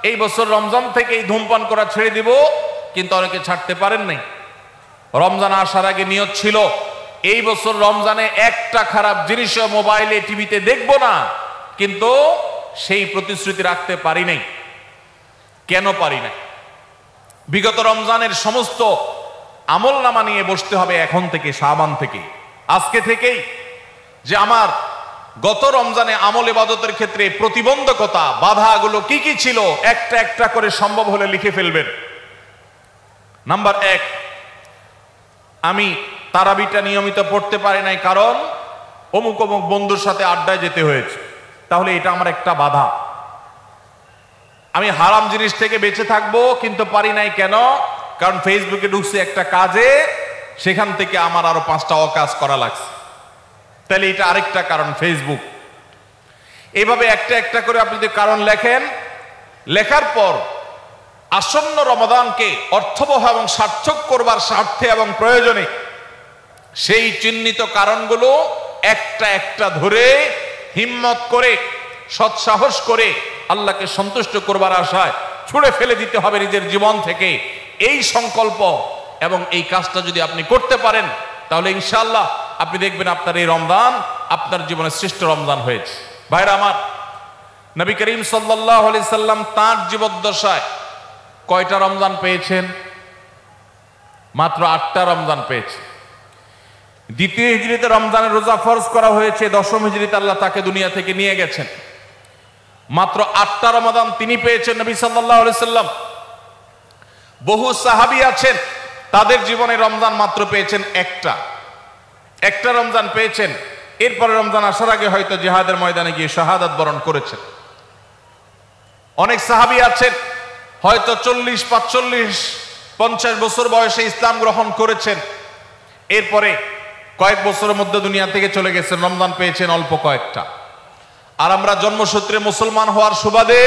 এই বছর রমজান থেকে এই ধূমপান করা ছেড়ে দিব, কিন্তু অনেকে ছাড়তে পারেন নাই। রমজান আসার আগে নিয়ত ছিল এই বছর রমজানে একটা খারাপ জিনিসও মোবাইলে, টিভিতে দেখব না, কিন্তু সেই প্রতিশ্রুতি রাখতে পারি নাই। কেন পারি নাই? বিগত রমজানের সমস্ত আমল নামা নিয়ে বসতে হবে এখন থেকে, শাবান থেকে, আজকে থেকেই, যে আমার গত রমজানে আমল ইবাদতের ক্ষেত্রে প্রতিবন্ধকতা, বাধাগুলো কি কি ছিল, একটা একটা করে সম্ভব হলে লিখে ফেলবেন। নাম্বার 1, আমি তারাবিটা নিয়মিত পড়তে পারি নাই, কারণ অমুক অমুক বন্ধুর সাথে আড্ডায় যেতে হয়েছে। তাহলে এটা আমার একটা বাধা। আমি হারাম জিনিস থেকে বেঁচে থাকবো, কিন্তু পারি নাই কেন? কারণ ফেসবুকে ঢুকছে একটা কাজে, সেখান থেকে আমার আরো 5টা অকাজ করা লাগছে। তাহলে এটা আরেকটা কারণ, ফেসবুক। এইভাবে একটা একটা করে আপনি যদি কারণ লেখেন, লেখার পর আসন্ন রমাদানকে অর্থবহ এবং সার্থক করবার স্বার্থে এবং প্রয়োজনে সেই চিহ্নিত কারণগুলো একটা একটা ধরে হিম্মত করে, সৎসাহস করে আল্লাহকে সন্তুষ্ট করবার আশায় ছুঁড়ে ফেলে দিতে হবে নিজের জীবন থেকে। এই সংকল্প এবং এই কাজটা যদি আপনি করতে পারেন, তাহলে ইনশাআল্লাহ আপনি দেখবেন আপনার এই রমজান আপনার জীবনের শ্রেষ্ঠ রমজান হয়েছে। ভাইরা আমার, নবী করিম সাল্লাল্লাহু আলাইহি সাল্লাম তাঁর জীবদ্দশায় কয়টা রমজান পেয়েছেন? মাত্র 8টা রমজান পেয়েছে। দ্বিতীয় হিজরিতে রমজানের রোজা ফরজ করা হয়েছে, দশম হিজরিতে আল্লাহ তাকে দুনিয়া থেকে নিয়ে গেছেন। মাত্র 8টা রমাদান তিনি পেয়েছেন নবী সাল্লাল্লাহু আলাইহি সাল্লাম। বহু সাহাবী আছেন তাদের জীবনে রমজান মাত্র পেয়েছেন একটা রমজান পেয়েছেন। এরপরে রমজান আসার আগে হয়তো জিহাদের ময়দানে গিয়ে শাহাদাত বরণ করেছেন। অনেক সাহাবী আছেন হয়তো 40, 45, 50 বছর বয়সে ইসলাম গ্রহণ করেছেন, এরপরে কয়েক বছরের মধ্যে দুনিয়া থেকে চলে গেছেন, রমজান পেয়েছেন অল্প কয়েকটা। আর আমরা জন্মসূত্রে মুসলমান হওয়ার সুবাদে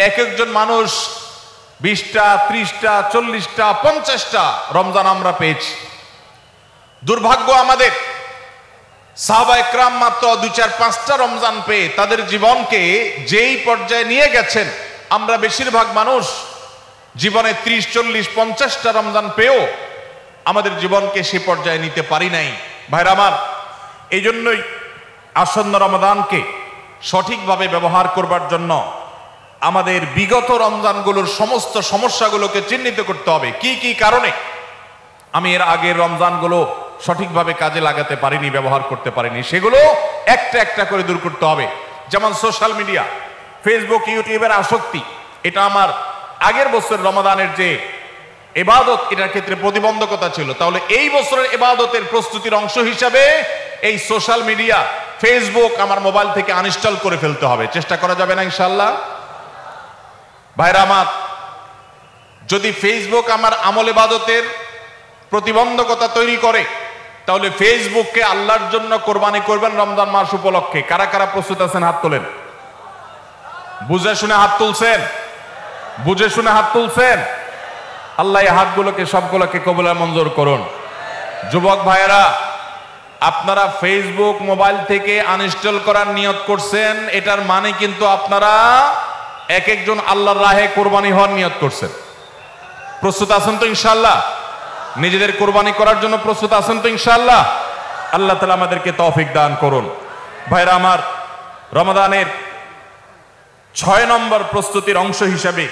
এক একজন মানুষ 20টা, 30টা, 40টা, 50টা রমজান আমরা পেয়েছি। দুর্ভাগ্য আমাদের, সাহাবা একরাম মাত্র 2, 4, 5টা রমজান পেয়ে তাদের জীবনকে যেই পর্যায়ে নিয়ে গেছেন, আমরা বেশিরভাগ মানুষ জীবনে 30, 40, 50টা রমজান পেয়েও আমাদের জীবনকে সে পর্যায়ে নিতে পারি নাই। ভাইরা আমার, এই জন্যই আসন্ন রমাদানকে সঠিকভাবে ব্যবহার করবার জন্য আমাদের বিগত রমজানগুলোর সমস্ত সমস্যাগুলোকে চিহ্নিত করতে হবে। কি কি কারণে আমি এর আগের রমজানগুলো সঠিকভাবে কাজে লাগাতে পারিনি, ব্যবহার করতে পারিনি, সেগুলো একটা একটা করে দূর করতে হবে। যেমন সোশ্যাল মিডিয়া, ফেসবুক, ইউটিউবের আসক্তি, এটা আমার আগের বছর রমাদানের যে ইবাদত, এটার ক্ষেত্রে প্রতিবন্ধকতা ছিল। তাহলে এই বছরের ইবাদতের প্রস্তুতির অংশ হিসাবে এই সোশ্যাল মিডিয়া, ফেসবুক আমার মোবাইল থেকে আনইনস্টল করে ফেলতে হবে। চেষ্টা করা যাবে না ইনশাআল্লাহ? ভাইরা আমার, যদি ফেসবুক আমার আমল ইবাদতের প্রতিবন্ধকতা তৈরি করে, তাহলে ফেসবুককে আল্লাহর জন্য কোরবানি করবেন রমজান মাস উপলক্ষে। কারা কারা প্রস্তুত আছেন হাত তোলেন। বুঝে শুনে হাত তুলছেন? বুঝে শুনে হাত তুলছেন? আল্লাহ এই হাতগুলোকে সবগুলোকে কবুল আর মঞ্জুর করুন। যুবক ভাইয়েরা, আপনারা ফেসবুক মোবাইল থেকে আনইনস্টল করার নিয়ত করছেন, এটার মানে কিন্তু আপনারা এক একজন আল্লাহর রাহে কোরবানি হওয়ার নিয়ত করছেন। প্রস্তুত আছেন তো ইনশাআল্লাহ? নিজেদের কোরবানি করার জন্য প্রস্তুত আছেন তো ইনশাআল্লাহ? আল্লাহ তাআলা আমাদেরকে তৌফিক দান করুন। ভাইরা আমার, রমাদানের 6 নম্বর প্রস্তুতির অংশ হিসাবে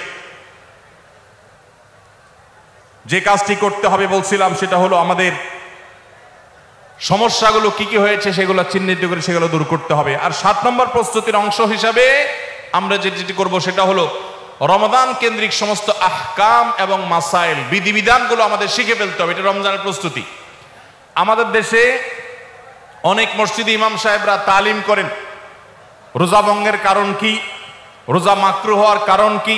যে কাজটি করতে হবে বলছিলাম, সেটা হলো আমাদের সমস্যাগুলো কি কি হয়েছে সেগুলো চিহ্নিত করে সেগুলো দূর করতে হবে। আর 7 নম্বর প্রস্তুতির অংশ হিসাবে আমরা যেটি করব সেটা হলো রমাদান কেন্দ্রিক সমস্ত আহকাম এবং মাসাইল, বিধিবিধানগুলো আমাদের শিখে ফেলতে হবে। এটা রমজানের প্রস্তুতি। আমাদের দেশে অনেক মসজিদে ইমাম সাহেবরা তালিম করেন রোজা ভঙ্গের কারণ কি, রোজা মাকরুহ হওয়ার কারণ কি,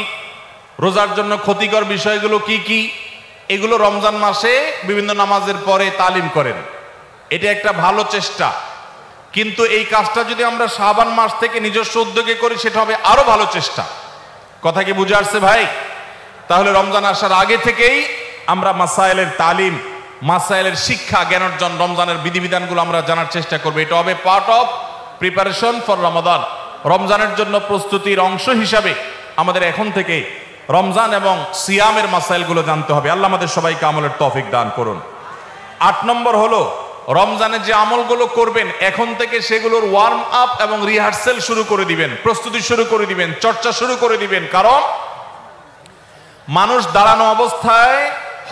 রোজার জন্য ক্ষতিকর বিষয়গুলো কি কি, এগুলো রমজান মাসে বিভিন্ন নামাজের পরে তালিম করেন। এটা একটা ভালো চেষ্টা, কিন্তু এই কাজটা যদি আমরা শাবান মাস থেকে নিজস্ব উদ্যোগে করি সেটা হবে আরো ভালো চেষ্টা। কথা কি বুঝে আসছে ভাই? তাহলে রমজান আসার আগে থেকেই আমরা মাসাইলের তালিম, মাসাইলের শিক্ষা, জ্ঞান অর্জন, রমজানের বিধিবিধানগুলো আমরা জানার চেষ্টা করব। এটা হবে পার্ট অফ প্রিপারেশন ফর রমাদান। রমজানের জন্য প্রস্তুতির অংশ হিসাবে আমাদের এখন থেকে রমজান এবং সিয়ামের মাসাইলগুলো জানতে হবে। আল্লাহ আমাদের সবাইকে আমলের তৌফিক দান করুন। 8 নম্বর হলো রমজানে যে আমলগুলো করবেন এখন থেকে সেগুলোর ওয়ার্ম আপ এবং রিহার্সেল শুরু করে দিবেন, প্রস্তুতি শুরু করে দিবেন, চর্চা শুরু করে দিবেন। কারণ মানুষ দাঁড়ানো অবস্থায়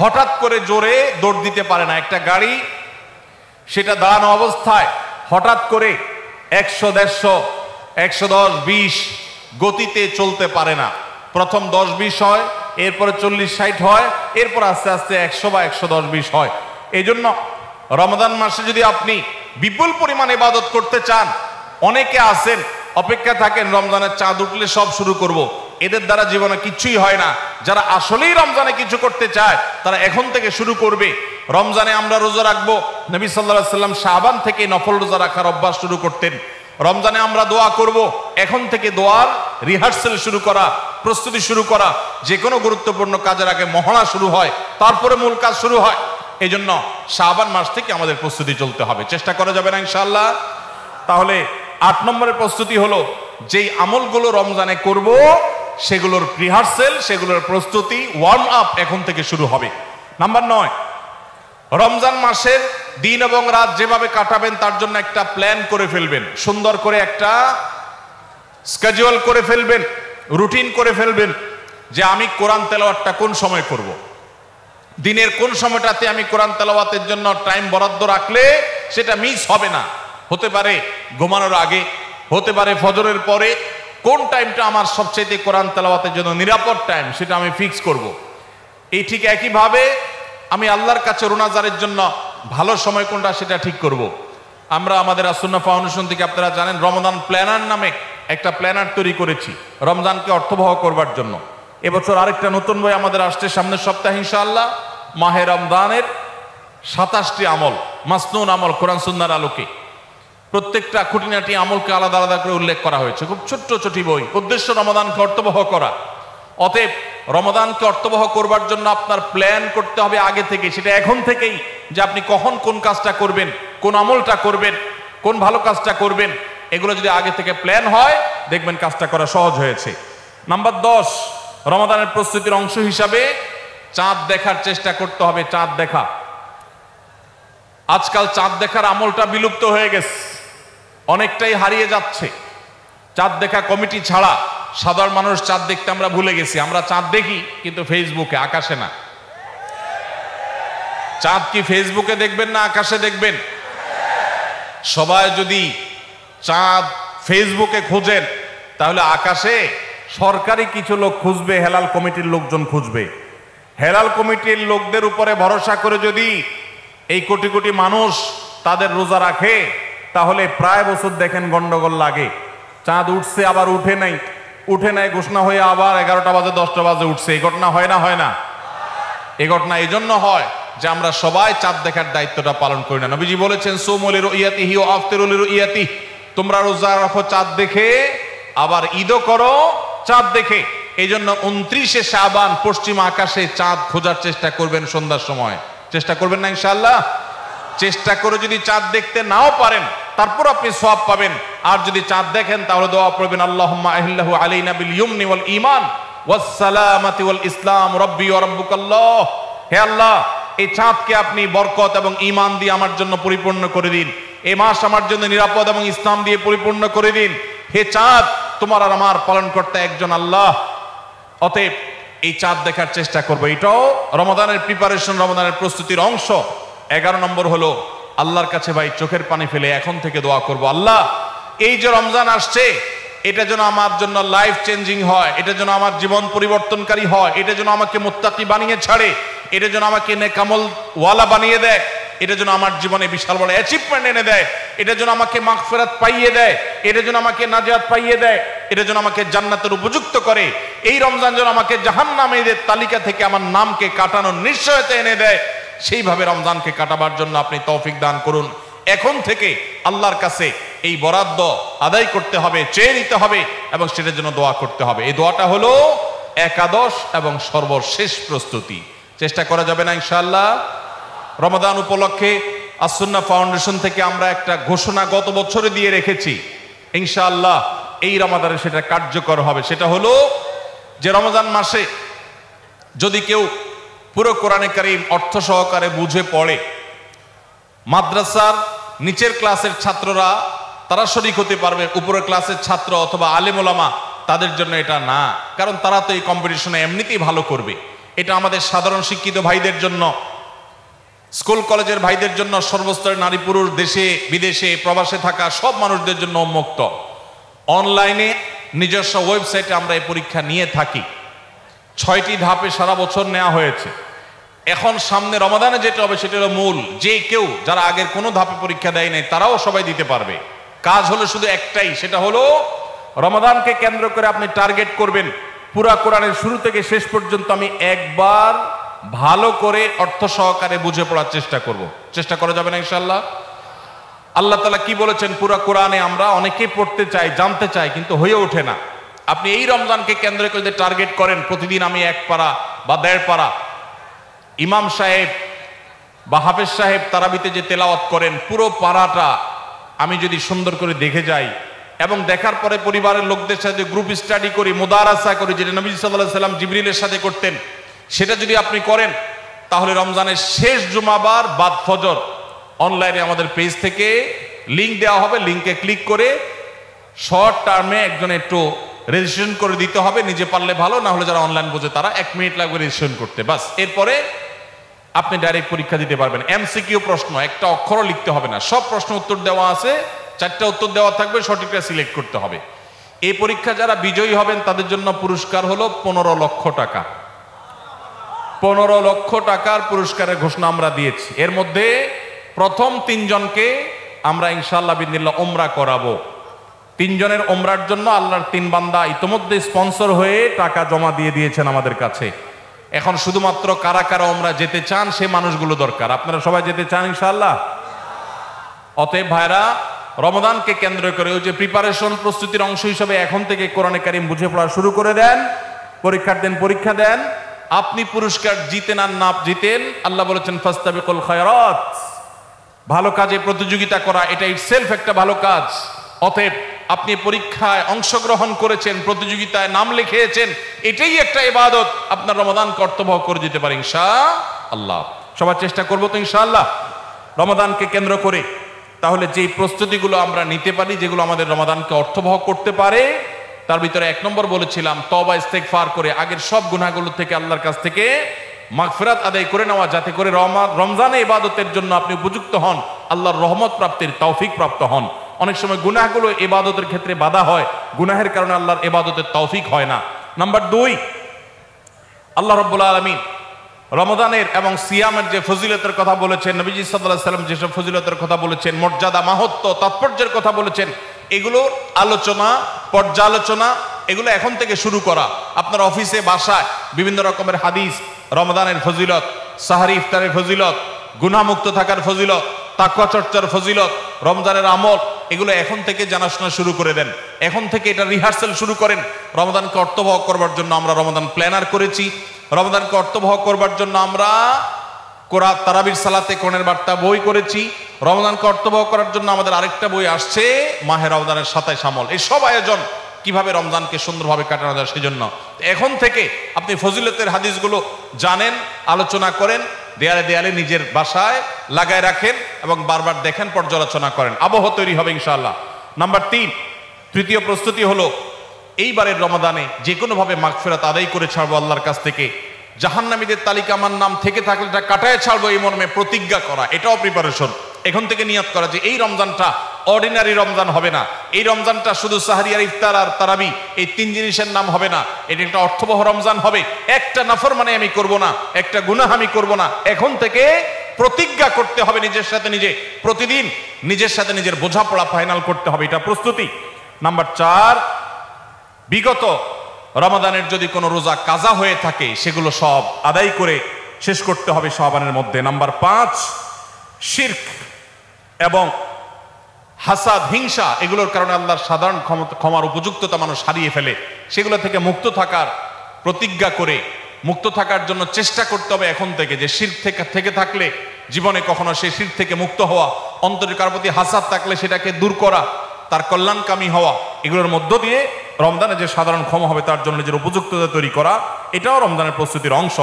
হঠাৎ করে জোরে দৌড় দিতে পারে না। একটা গাড়ি সেটা দাঁড়ানো অবস্থায় হঠাৎ করে 100, 150, 110, 20 গতিতে চলতে পারে না। প্রথম 10, 20 হয়, এরপরে 40, 60 হয়, এরপর আস্তে আস্তে 100 বা 110, 20 হয়। এই জন্য রমজান মাসে যদি আপনি বিপুল পরিমাণ ইবাদত করতে চান, অনেকে আছেন অপেক্ষা থাকেন রমজানের চাঁদ উঠলে সব শুরু করব। এদের দ্বারা জীবনে কিছুই হয় না। যারা আসলেই রমজানে কিছু করতে চায় তারা এখন থেকে শুরু করবে। রমজানে আমরা রোজা রাখবো, নবী সাল্লাল্লাহু আলাইহি সাল্লাম শাবান থেকে নফল রোজা রাখার অভ্যাস শুরু করতেন। রমজানে আমরা দোয়া করব, এখন থেকে দোয়ার রিহার্সেল শুরু করা, প্রস্তুতি শুরু করা। যে কোনো গুরুত্বপূর্ণ কাজের আগে মহড়া শুরু হয়, তারপরে মূল কাজ শুরু হয়। এই জন্য শাবান মাস থেকে আমাদের প্রস্তুতি চলতে হবে। চেষ্টা করা যাবে না ইনশাআল্লাহ? তাহলে 8 নম্বরের প্রস্তুতি হলো যেই আমলগুলো রমজানে করব সেগুলোর রিহার্সেল, সেগুলোর প্রস্তুতি, ওয়ার্ম আপ এখন থেকে শুরু হবে। নাম্বার 9, রমজান মাসের দিন এবং রাত যেভাবে কাটাবেন তার জন্য একটা প্ল্যান করে ফেলবেন। সুন্দর করে একটা স্কেডিউল করে ফেলবেন, রুটিন করে ফেলবেন যে আমি কোরআন তেলাওয়াতটা কোন সময় করব। দিনের কোন সময়টাতে আমি কোরআন তেলাওয়াতের জন্য টাইম বরাদ্দ রাখলে সেটা মিস হবে না। হতে পারে ঘুমানোর আগে, হতে পারে ফজরের পরে। কোন টাইমটা আমার সবচেয়ে কোরআন তেলাওয়াতের জন্য নিরাপদ টাইম সেটা আমি ফিক্স করব। এই ঠিক একইভাবে আমি আল্লাহর কাছে রোনাজারের জন্য ভালো সময় কোনটা সেটা ঠিক করব। আমরা আমাদের আসুন্নাহ ফাউন্ডেশন থেকে আপনারা জানেন রমাদান প্ল্যানার নামে একটা প্ল্যানার তৈরি করেছি রমজানকে অর্থবহ করবার জন্য। এবছর আরেকটা নতুন বই আমাদের আসছে সামনের সপ্তাহে ইনশাআল্লাহ। মাহে রমজানের 27টি আমল, মাসনুন আমল কোরআন সুন্নাহর আলোকে। প্রত্যেকটা খুঁটিনাটি আমলকে আলাদা আলাদা করে উল্লেখ করা হয়েছে। খুব ছোট্ট ছোটি বই। উদ্দেশ্য রমাদানকে অর্থবহ করা। অতএব রমাদানকে অর্থবহ করবার জন্য আপনার প্ল্যান করতে হবে আগে থেকে। সেটা এখন থেকেই, যে আপনি কখন কোন কাজটা করবেন, কোন আমলটা করবেন, কোন ভালো কাজটা করবেন। এগুলো যদি আগে থেকে প্ল্যান হয় দেখবেন কাজটা করা সহজ হয়েছে। নাম্বার 10, রমাদানের প্রস্তুতির অংশ হিসাবে চাঁদ দেখার চেষ্টা করতে হবে। চাঁদ দেখা, আজকাল চাঁদ দেখার আমলটা বিলুপ্ত হয়ে গেছে, অনেকটাই হারিয়ে যাচ্ছে। চাঁদ দেখা কমিটি ছাড়া সাধারণ মানুষ চাঁদ দেখতে আমরা ভুলে গেছি। আমরা চাঁদ দেখি কিন্তু ফেসবুকে, আকাশে না। চাঁদ কি ফেসবুকে দেখবেন না আকাশে দেখবেন? সবাই যদি চাঁদ ফেসবুকে খুঁজেন তাহলে আকাশে সরকারি কিছু লোক খুঁজবে, হেলাল কমিটির লোকজন খুঁজবে। হেলাল কমিটির লোকদের উপরে ভরসা করে যদি এই কোটি কোটি মানুষ তাদের রোজা রাখে, তাহলে প্রায় বছর দেখেন গন্ডগোল লাগে। চাঁদ উঠছে আবার উঠে নাই, উঠে নাই ঘোষণা হয়ে আবার 11টা বাজে 10টা বাজে উঠছে। এই ঘটনা হয় না? হয় না? এই ঘটনা এই জন্য হয় যে আমরা সবাই চাঁদ দেখার দায়িত্বটা পালন করি না। নবীজি বলেছেন সুমু লিরুইয়াতিহি ওয়া আফতিরু লিরুইয়াতিহি, তোমরা রোজা রাখো চাঁদ দেখে, আবার ঈদও করো চাঁদ দেখে। এই জন্য 29শে শাবান পশ্চিম আকাশে চাঁদ খোঁজার চেষ্টা করবেন সন্ধ্যার সময়। চেষ্টা করবেন না ইনশাআল্লাহ? চেষ্টা করে যদি চাঁদ দেখতে নাও পারেন তারপর আপনি সওয়াব পাবেন। আর যদি চাঁদ দেখেন তাহলে দোয়া পড়বেন আল্লাহুম্মা আহিল্লাহু আলাইনা বিল ইয়ুমনি ওয়াল ঈমান ওয়াস সালামাতি ওয়াল ইসলাম রাব্বি ওয়া রাব্বুকাল্লাহ। হে আল্লাহ, এই চাঁদকে আপনি বরকত এবং ঈমান দিয়ে আমার জন্য পরিপূর্ণ করে দিন। এই মাস আমার জন্য নিরাপদ এবং ইসলাম দিয়ে পরিপূর্ণ করে দিন। হে চাঁদ, তোমার আর আমার পালনকর্তা একজন আল্লাহ। অতএব এই চাঁদ দেখার চেষ্টা করবো। এটাও রমাদানের প্রিপারেশন, রমাদানের প্রস্তুতির অংশ। 11 নম্বর হলো আল্লাহর কাছে ভাই চোখের পানি ফেলে এখন থেকে দোয়া করব, আল্লাহ এই যে রমজান আসছে এটা যেন আমার জন্য লাইফ চেঞ্জিং হয়, এটা যেন আমার জীবন পরিবর্তনকারী হয়, এটা যেন আমাকে মুত্তাকি বানিয়ে ছাড়ে, এটা যেন আমাকে নেকামল ওয়ালা বানিয়ে দেয়, এটা যেন আমার জীবনে বিশাল বড় অ্যাচিভমেন্ট এনে দেয়, এটা যেন আমাকে মাগফিরাত পাইয়ে দেয়, এটা যেন আমাকে নাজাত পাইয়ে দেয়, এটা যেন আমাকে জান্নাতের উপযুক্ত করে। এই রমজান যেন আমাকে জাহান্নামীদের তালিকা থেকে আমার নামকে কাটানোর নিশ্চয়তা এনে দেয়। সেইভাবে রমজানকে কাটাবার জন্য আপনি তৌফিক দান করুন। এখন থেকে আল্লাহর কাছে এই বরাদ্দ আদায় করতে হবে, চেয়ে নিতে হবে এবং সেটার জন্য দোয়া করতে হবে। এই দোয়াটা হলো একাদশ এবং সর্বশেষ প্রস্তুতি। চেষ্টা করা যাবে না ইনশাআল্লাহ? রমাদান উপলক্ষে আস-সুন্নাহ ফাউন্ডেশন থেকে আমরা একটা ঘোষণা গত বছরে দিয়ে রেখেছি, ইনশাআল্লাহ এই রমাদানে সেটা কার্যকর হবে। সেটা হলো যে রমজান মাসে যদি কেউ পুরো কোরআনে কারীম অর্থ সহকারে বুঝে পড়ে, মাদ্রাসার নিচের ক্লাসের ছাত্ররা তারা শরীক হতে পারবে, উপরের ক্লাসের ছাত্র অথবা আলেম ওলামা তাদের জন্য এটা না, কারণ তারা তো এই কম্পিটিশনে এমনিতেই ভালো করবে। এটা আমাদের সাধারণ শিক্ষিত ভাইদের জন্য, স্কুল কলেজের ভাইদের জন্য, সর্বস্তরের নারী পুরুষ, দেশে বিদেশে প্রবাসে থাকা সব মানুষদের জন্য উন্মুক্ত। অনলাইনে নিজস্ব ওয়েবসাইটে আমরা এই পরীক্ষা নিয়ে থাকি। 6টি ধাপে সারা বছর নেওয়া হয়েছে। এখন সামনে রমাদানে যেটা হবে সেটা হলো মূল। যে কেউ যারা আগের কোনো ধাপে পরীক্ষা দেয় নাই তারাও সবাই দিতে পারবে। কাজ হলো শুধু একটাই, সেটা হলো রমাদানকে কেন্দ্র করে আপনি টার্গেট করবেন পুরা কোরআনের শুরু থেকে শেষ পর্যন্ত আমি একবার ভালো করে অর্থ সহকারে বুঝে পড়ার চেষ্টা করব। চেষ্টা করা যাবে না ইনশাআল্লাহ? আল্লাহ তাআলা কি বলেছেন পুরা কোরআনে আমরা অনেকেই পড়তে চাই, জানতে চাই, কিন্তু হয়ে ওঠে না। আপনি এই রমজানকে কেন্দ্র করে টার্গেট করেন প্রতিদিন আমি 1 পারা বা 1.5 পারা। ইমাম সাহেব বা হাফেজ সাহেব তারাবিতে যে তেলাওয়াত করেন পুরো পারাটা আমি যদি সুন্দর করে দেখে যাই এবং দেখার পরে পরিবারের লোকদের সাথে গ্রুপ স্টাডি করি, মুদারাসা করি, যেটা নবী সাল্লাল্লাহু আলাইহি সাল্লাম জিবরিলের সাথে করতেন, সেটা যদি আপনি করেন তাহলে রমজানের শেষ জুমাবার বাদ ফজর অনলাইনে আমাদের পেজ থেকে লিংক দেওয়া হবে। লিংকে ক্লিক করে শর্ট টার্মে একজন একটু রেজিস্ট্রেশন করে দিতে হবে। নিজে পারলে ভালো, না হলে যারা অনলাইন বোঝে তারা 1 মিনিট লাগবে রেজিস্ট্রেশন করতে, বাস। এরপরে আপনি ডাইরেক্ট পরীক্ষা দিতে পারবেন। এমসিকিউ প্রশ্ন, একটা অক্ষরও লিখতে হবে না, সব প্রশ্ন উত্তর দেওয়া আছে, 4টা উত্তর দেওয়া থাকবে, সঠিকটা সিলেক্ট করতে হবে। এই পরীক্ষা যারা বিজয়ী হবেন তাদের জন্য পুরস্কার হলো 15 লক্ষ টাকা। 15 লক্ষ টাকার পুরস্কারের ঘোষণা আমরা দিয়েছি। এর মধ্যে প্রথম 3 জনকে আমরা ইনশাআল্লাহ বিদিনিল্লাহ উমরা করাবো। 3 জনের উমরার জন্য আল্লাহর 3 বান্দা ইতোমধ্যে স্পন্সর হয়ে টাকা জমা দিয়ে দিয়েছেন আমাদের কাছে। এখন শুধুমাত্র কারা কারা উমরা যেতে চান সে মানুষগুলো দরকার। আপনারা সবাই যেতে চান ইনশাআল্লাহ? অতএব ভাইরা, রমাদানকে কেন্দ্র করে ওই যে প্রিপারেশন, প্রস্তুতির অংশ হিসেবে এখন থেকে কোরআনে কারীম বুঝে পড়া শুরু করে দেন। পরীক্ষার দিন পরীক্ষা দেন। আপনি পুরস্কার জিতেন আর না জিতেন, আল্লাহ বলেছেন ফাস্তাবিকুল খায়রাত, ভালো কাজে প্রতিযোগিতা করা এটা ইটসেলফ একটা ভালো কাজ। অতএব আপনি পরীক্ষায় অংশগ্রহণ করেছেন, প্রতিযোগিতায় নাম লিখিয়েছেন, এটাই একটা ইবাদত। আপনার রমাদান কর্তব্য করে দিতে পারে ইনশাআল্লাহ। সবার চেষ্টা করবো তো ইনশাআল্লাহ রমাদানকে কেন্দ্র করে। তাহলে যেই প্রস্তুতিগুলো আমরা নিতে পারি, যেগুলো আমাদের রমাদানকে অর্থবহ করতে পারে, তার ভিতরে 1 নম্বর বলেছিলাম তওবা ইস্তেগফার করে আগের সব গুনাহগুলো থেকে আল্লাহর কাছ থেকে মাগফিরাত আদায় করে নেওয়া, যাতে করে রমজানে ইবাদতের জন্য আপনি উপযুক্ত হন, আল্লাহর রহমত প্রাপ্তির তৌফিক প্রাপ্ত হন। অনেক সময় গুনাহগুলো ইবাদতের ক্ষেত্রে বাধা হয়, গুনাহের কারণে আল্লাহর ইবাদতের তৌফিক হয় না। নাম্বার 2, আল্লাহ রাব্বুল আলামিন রমজানের এবং সিয়ামের যে ফজিলতের কথা বলেছেন, নবীজি সাল্লাল্লাহু আলাইহি ওয়াসাল্লাম যেসব ফজিলতের কথা বলেছেন, মর্যাদা, মাহাত্ম্য, তাৎপর্যের কথা বলেছেন, এগুলোর আলোচনা, পর্যালোচনা এগুলো এখন থেকে শুরু করা। আপনার অফিসে, বাসায় বিভিন্ন রকমের হাদিস, রমজানের ফজিলত, সাহারি ইফতারের ফজিলত, গুনাহমুক্ত থাকার ফজিলত, তাকওয়া চর্চার ফজিলত, রমজানের আমল, এগুলো এখন থেকে জানাশোনা শুরু করে দেন। এখন থেকে এটা রিহার্সাল শুরু করেন। রমজানকে অর্থবহ করবার জন্য আমরা রমজান প্ল্যানার করেছি। রমজানকে অর্থবহ করবার জন্য আমরা কোরআন তারাবির সালাতে কোরআনের বার্তা বই করেছি। রমজানকে অর্থবহ করার জন্য আমাদের আরেকটা বই আসছে, মাহে রমজানের 27 আমল। এই সব আয়োজন কিভাবে রমজানকে সুন্দরভাবে কাটানো যায় সেজন্য এখন থেকে আপনি ফজিলতের হাদিসগুলো জানেন, আলোচনা করেন, দেয়ালে দেয়ালে নিজের বাসায় লাগায় রাখেন এবং বারবার দেখেন, পর্যালোচনা করেন, আবহ তৈরি হবে ইনশাআল্লাহ। নাম্বার 3, তৃতীয় প্রস্তুতি হলো এইবারের রমাদানে যে কোনোভাবে মাগফিরাত আদায় করে ছাড়বো আল্লাহর কাছ থেকে। জাহান্নামীদের তালিকা আমার নাম থেকে থাকলে এটা কাটায় ছাড়বো এই মর্মে প্রতিজ্ঞা করা, এটাও প্রিপারেশন। এখন থেকে নিয়ত করা যে এই রমজানটা অর্ডিনারি রমজান হবে না, এই রমজানটা শুধু সাহারি আর ইফতার আর তারাবি এই 3 জিনিসের নাম হবে না, এটা একটা অর্থবহ রমজান হবে। একটা নাফরমানি আমি করব না, একটা গুনাহ আমি করব না। এখন থেকে প্রতিজ্ঞা করতে হবে নিজের সাথে নিজে, প্রতিদিন নিজের সাথে নিজের বোঝাপড়া ফাইনাল করতে হবে, এটা প্রস্তুতি। নাম্বার 4, বিগত রমাদানের যদি কোনো রোজা কাজা হয়ে থাকে সেগুলো সব আদায় করে শেষ করতে হবে শাবানের মধ্যে। নাম্বার 5, শিরক এবং হাসাদ, হিংসা, এগুলোর কারণে আল্লাহর সাধারণ ক্ষমার উপযুক্ততা মানুষ হারিয়ে ফেলে, সেগুলো থেকে মুক্ত থাকার প্রতিজ্ঞা করে মুক্ত থাকার জন্য চেষ্টা করতে হবে এখন থেকে। যে শিরক থেকে থাকলে জীবনে কখনো সেই শিরক থেকে মুক্ত হওয়া, অন্তরের কারো প্রতি হাসাদ থাকলে সেটাকে দূর করা, তার কল্যাণকামী হওয়া, এগুলোর মধ্য দিয়ে রমজানে যে সাধারণ ক্ষমা হবে তার জন্য নিজের উপযুক্ততা তৈরি করা, এটাও রমজানের প্রস্তুতির অংশ।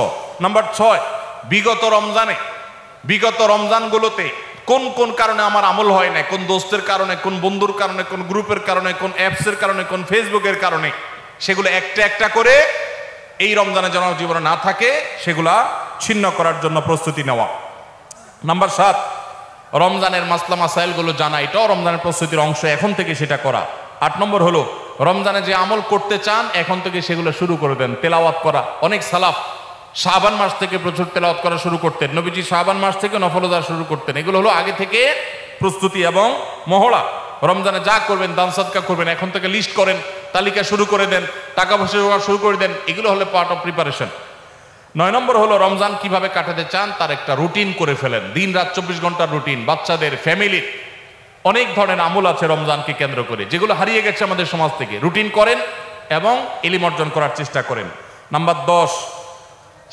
নাম্বার 6, বিগত রমজানগুলোতে কোন কোন কারণে আমার আমল হয় না, কোন দোস্তের কারণে, কোন বন্ধুর কারণে, কোন গ্রুপের কারণে, কোন অ্যাপসের কারণে, কোন ফেসবুকের কারণে, সেগুলো একটা একটা করে এই রমজানে যেন জীবনে না থাকে সেগুলা ছিন্ন করার জন্য প্রস্তুতি নেওয়া। নাম্বার 7, রমজানের মাসলা মাসাইলগুলো জানা, এটাও রমজানের প্রস্তুতির অংশ, এখন থেকে সেটা করা। 8 নম্বর হলো রমজানে যে আমল করতে চান এখন থেকে সেগুলো শুরু করে দেন, তেলাওয়াত করা। অনেক সালাফ শাবান মাস থেকে প্রচুর তেলাওয়াত করা শুরু করতেন, নবীজি শাবান মাস থেকে নফল রোজা শুরু করতেন। এগুলো হলো আগে থেকে প্রস্তুতি এবং মহড়া। রমজানে যা করবেন, দান সাদকা করবেন, এখন থেকে লিস্ট করেন, তালিকা শুরু করে দেন, টাকা পয়সা শুরু করে দেন, এগুলো হলো পার্ট অফ প্রিপারেশন। 9 নম্বর হলো রমজান কিভাবে কাটাতে চান তার একটা রুটিন করে ফেলেন, দিন রাত 24 ঘন্টার রুটিন। বাচ্চাদের, ফ্যামিলির অনেক ধরনের আমল আছে রমজানকে কেন্দ্র করে, যেগুলো হারিয়ে গেছে আমাদের সমাজ থেকে। রুটিন করেন এবং ইলম অর্জন করার চেষ্টা করেন। নাম্বার 10,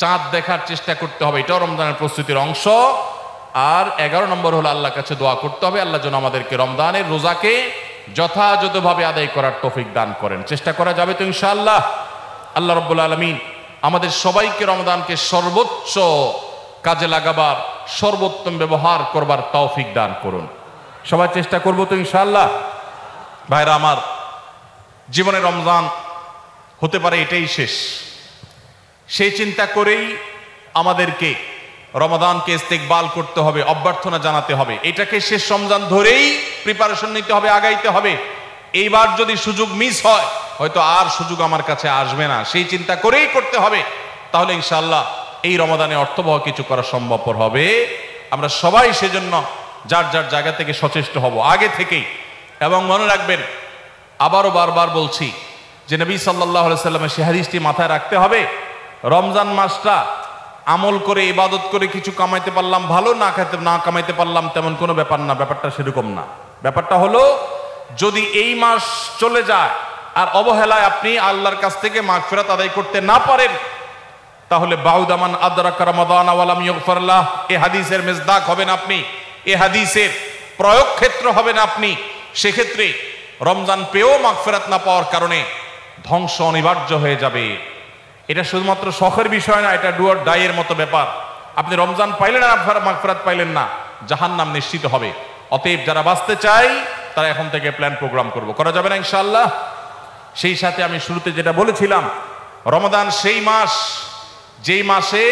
চাঁদ দেখার চেষ্টা করতে হবে, এটাও রমজানের প্রস্তুতির অংশ। আর 11 নম্বর হলো আল্লাহর কাছে দোয়া করতে হবে, আল্লাহ যেন আমাদেরকে রমজানের রোজাকে যথাযথভাবে আদায় করার তৌফিক দান করেন। চেষ্টা করা যাবে তো ইনশাআল্লাহ। আল্লাহ রাব্বুল আলামিন আমাদের সবাইকে রমজানকে সর্বোচ্চ কাজে লাগাবার, সর্বোত্তম ব্যবহার করবার তৌফিক দান করুন। সবাই চেষ্টা করবো তো ইনশাআল্লাহ। ভাইরা আমার, জীবনে রমজান হতে পারে এটাই শেষ, সেই চিন্তা করেই আমাদেরকে রমাদানকে ইস্তেকবাল করতে হবে, অভ্যর্থনা জানাতে হবে। এটাকে শেষ রমজান ধরেই প্রিপারেশন নিতে হবে, আগাইতে হবে। এইবার যদি সুযোগ মিস হয়, হয়তো আর সুযোগ আমার কাছে আসবে না, সেই চিন্তা করেই করতে হবে। তাহলে ইনশাআল্লাহ এই রমাদানে অর্থবহ কিছু করা সম্ভবপর হবে। আমরা সবাই সেজন্য যার যার জায়গা থেকে সচেষ্ট হব আগে থেকেই। এবং মনে রাখবেন, আবারও বারবার বলছি যে নবী সাল্লাল্লাহু আলাইহি সাল্লামের সেই হাদিসটি মাথায় রাখতে হবে, রমজান মাসটা আমল করে, ইবাদত করে কিছু কামাইতে পারলাম ভালো, না কামাইতে পারলাম তেমন কোনো ব্যাপার না। ব্যাপারটা সেরকম না। ব্যাপারটা হলো, যদি এই মাস চলে যায় আর অবহেলায় আপনি আল্লাহর কাছ থেকে মাগফিরাত আদায় করতে না পারেন, তাহলে বাউদামান আদরাকা রমাদান ওয়া লাম ইগফার লাহ, এই হাদিসের মেজদাক হবেন আপনি, এই হাদিসের প্রয়োগ ক্ষেত্র হবেন আপনি। সেক্ষেত্রে রমজান পেয়েও মাগফিরাত না পাওয়ার কারণে ধ্বংস অনিবার্য হয়ে যাবে। এটা শুধুমাত্র শখের বিষয় না, এটা ডু অর ডাই এর মতো ব্যাপার। আপনি রমজান পাইলেন আর মাগফিরাত পাইলেন না, জাহান্নাম নিশ্চিত হবে। অতএব যারা বাঁচতে চাই তারা এখন থেকে প্ল্যান প্রোগ্রাম করা যাবে না ইনশাআল্লাহ। সেই সাথে আমি শুরুতে যেটা বলেছিলাম, রমাদান সেই মাস যেই মাসে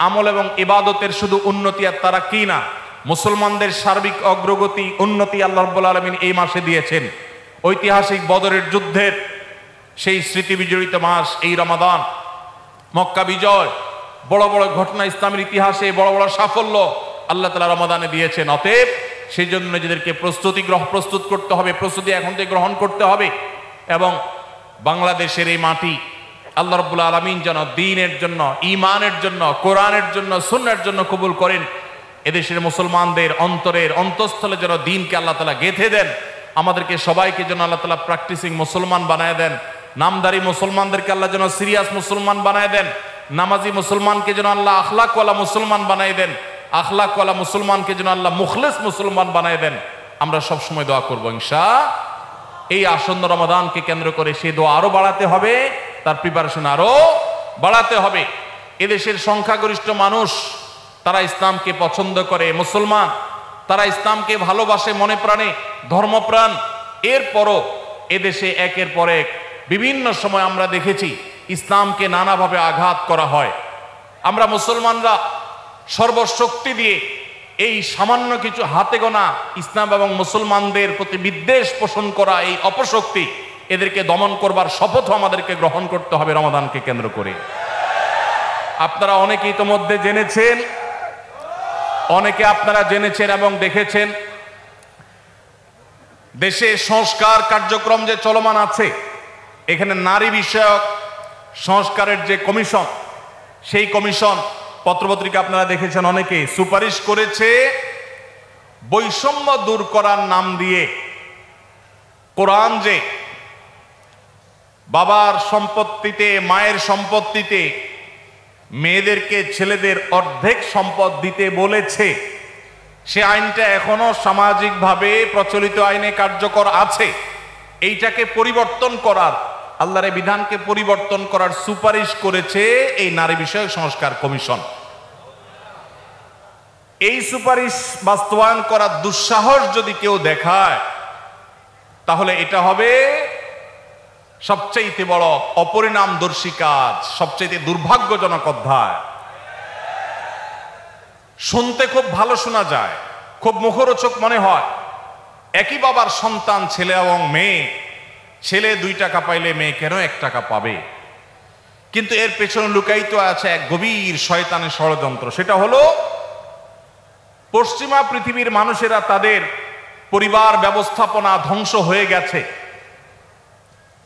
আমল এবং ইবাদতের শুধু উন্নতি আর তারাক্কি না, মুসলমানদের সার্বিক অগ্রগতি, উন্নতি আল্লাহ রাব্বুল আলামিন এই মাসে দিয়েছেন। ঐতিহাসিক বদরের যুদ্ধের সেই স্মৃতি বিজড়িত মাস এই রমাদান, মক্কা বিজয়, বড় বড় ঘটনা ইসলামের ইতিহাসে, বড় বড় সাফল্য আল্লাহ তাআলা রমাদানে দিয়েছেন। অতএব সেই জন্য নিজেদেরকে প্রস্তুত করতে হবে, প্রস্তুতি এখন থেকে গ্রহণ করতে হবে। এবং বাংলাদেশের এই মাটি আল্লাহ রাব্বুল আলামিন যেন দ্বীনের জন্য, ঈমানের জন্য, কোরআনের জন্য, সুন্নাহর জন্য কবুল করেন। এদেশের মুসলমানদের অন্তরের অন্তঃস্থলে যেন দ্বীনকে আল্লাহ তাআলা গেঁথে দেন। আমাদেরকে সবাইকে যেন আল্লাহ তাআলা প্র্যাকটিসিং মুসলমান বানায় দেন। নামদারি মুসলমানদেরকে আল্লাহ যেন সিরিয়াস মুসলমান বানায় দেন। নামাজি মুসলমানকে যেন আল্লাহ আখলাকওয়ালা মুসলমান বানায় দেন। আখলাকওয়ালা মুসলমানকে যেন আল্লাহ মুখলিস মুসলমান বানায় দেন। আমরা সব সময় দোয়া করব ইনশাআল্লাহ। এই আসন্ন রমাদানকে কেন্দ্র করে সেই দোয়া আরো বাড়াতে হবে, তার প্রিপারেশন আরো বাড়াতে হবে। এদেশের সংখ্যাগরিষ্ঠ মানুষ তারা ইসলামকে পছন্দ করে, মুসলমান তারা ইসলামকে ভালোবাসে মনে প্রাণে, ধর্মপ্রাণ। এরপরও এদেশে একের পর এক বিভিন্ন সময় আমরা দেখেছি ইসলামকে নানাভাবে আঘাত করা হয়। আমরা মুসলমানরা সর্বশক্তি দিয়ে এই সামান্য কিছু হাতে গোনা ইসলাম এবং মুসলমানদের প্রতি বিদ্বেষ পোষণ করা এই অপশক্তি, এদেরকে দমন করবার শপথও আমাদেরকে গ্রহণ করতে হবে রমাদানকে কেন্দ্র করে। আপনারা অনেকে ইতোমধ্যে জেনেছেন, অনেকে আপনারা জেনেছেন এবং দেখেছেন, দেশে সংস্কার কার্যক্রম যে চলমান আছে, এখানে নারী বিষয়ক সংস্কারের যে কমিশন, সেই কমিশন পত্রপত্রিকা আপনারা দেখেছেন, অনেকে সুপারিশ করেছে বৈষম্য দূর করার নাম দিয়ে কোরআন যে বাবার সম্পত্তিতে, মায়ের সম্পত্তিতে মেয়েদেরকে ছেলেদের অর্ধেক সম্পদ দিতে বলেছে, সে আইনটা এখনো সামাজিকভাবে প্রচলিত আইনে কার্যকর আছে। এইটাকে পরিবর্তন করার, আল্লাহর বিধানকে পরিবর্তন করার সুপারিশ করেছে এই নারী বিষয়ক সংস্কার কমিশন। এই সুপারিশ বাস্তবায়ন করার দুঃসাহস যদি কেউ দেখায়, তাহলে এটা হবে সবচেয়ে বড় অপরিণামদর্শী কাজ, সবচেয়ে দুর্ভাগ্যজনক অধ্যায়। শুনতে খুব ভালো শোনা যায়, খুব মুখরোচক মনে হয়। একই বাবার সন্তান ছেলে এবং মেয়ে, ছেলে 2 টাকা পাইলে মেয়ে কেন 1 টাকা পাবে? কিন্তু এর পেছনে লুকায়িত আছে এক গভীর শয়তানের ষড়যন্ত্র। সেটা হলো পশ্চিমা পৃথিবীর মানুষেরা তাদের পরিবার ব্যবস্থাপনা ধ্বংস হয়ে গেছে,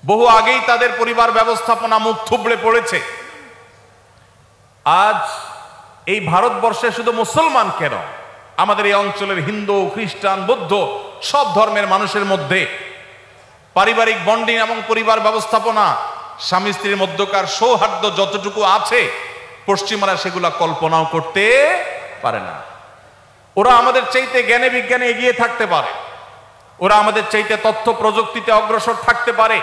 বহু আগেই তাদের পরিবার ব্যবস্থাপনা মুখ থুবড়ে পড়েছে। আজ এই ভারতবর্ষে শুধু মুসলমান কেন, আমাদের এই অঞ্চলের হিন্দু, খ্রিস্টান, বৌদ্ধ সব ধর্মের মানুষের মধ্যে পারিবারিক বন্ডিং এবং পরিবার ব্যবস্থাপনা, স্বামী স্ত্রীর মধ্যকার সৌহার্দ্য যতটুকু আছে, পশ্চিমারা সেগুলা কল্পনাও করতে পারে না। ওরা আমাদের চাইতে জ্ঞানে বিজ্ঞানে এগিয়ে থাকতে পারে, ওরা আমাদের চাইতে তথ্য প্রযুক্তিতে অগ্রসর থাকতে পারে,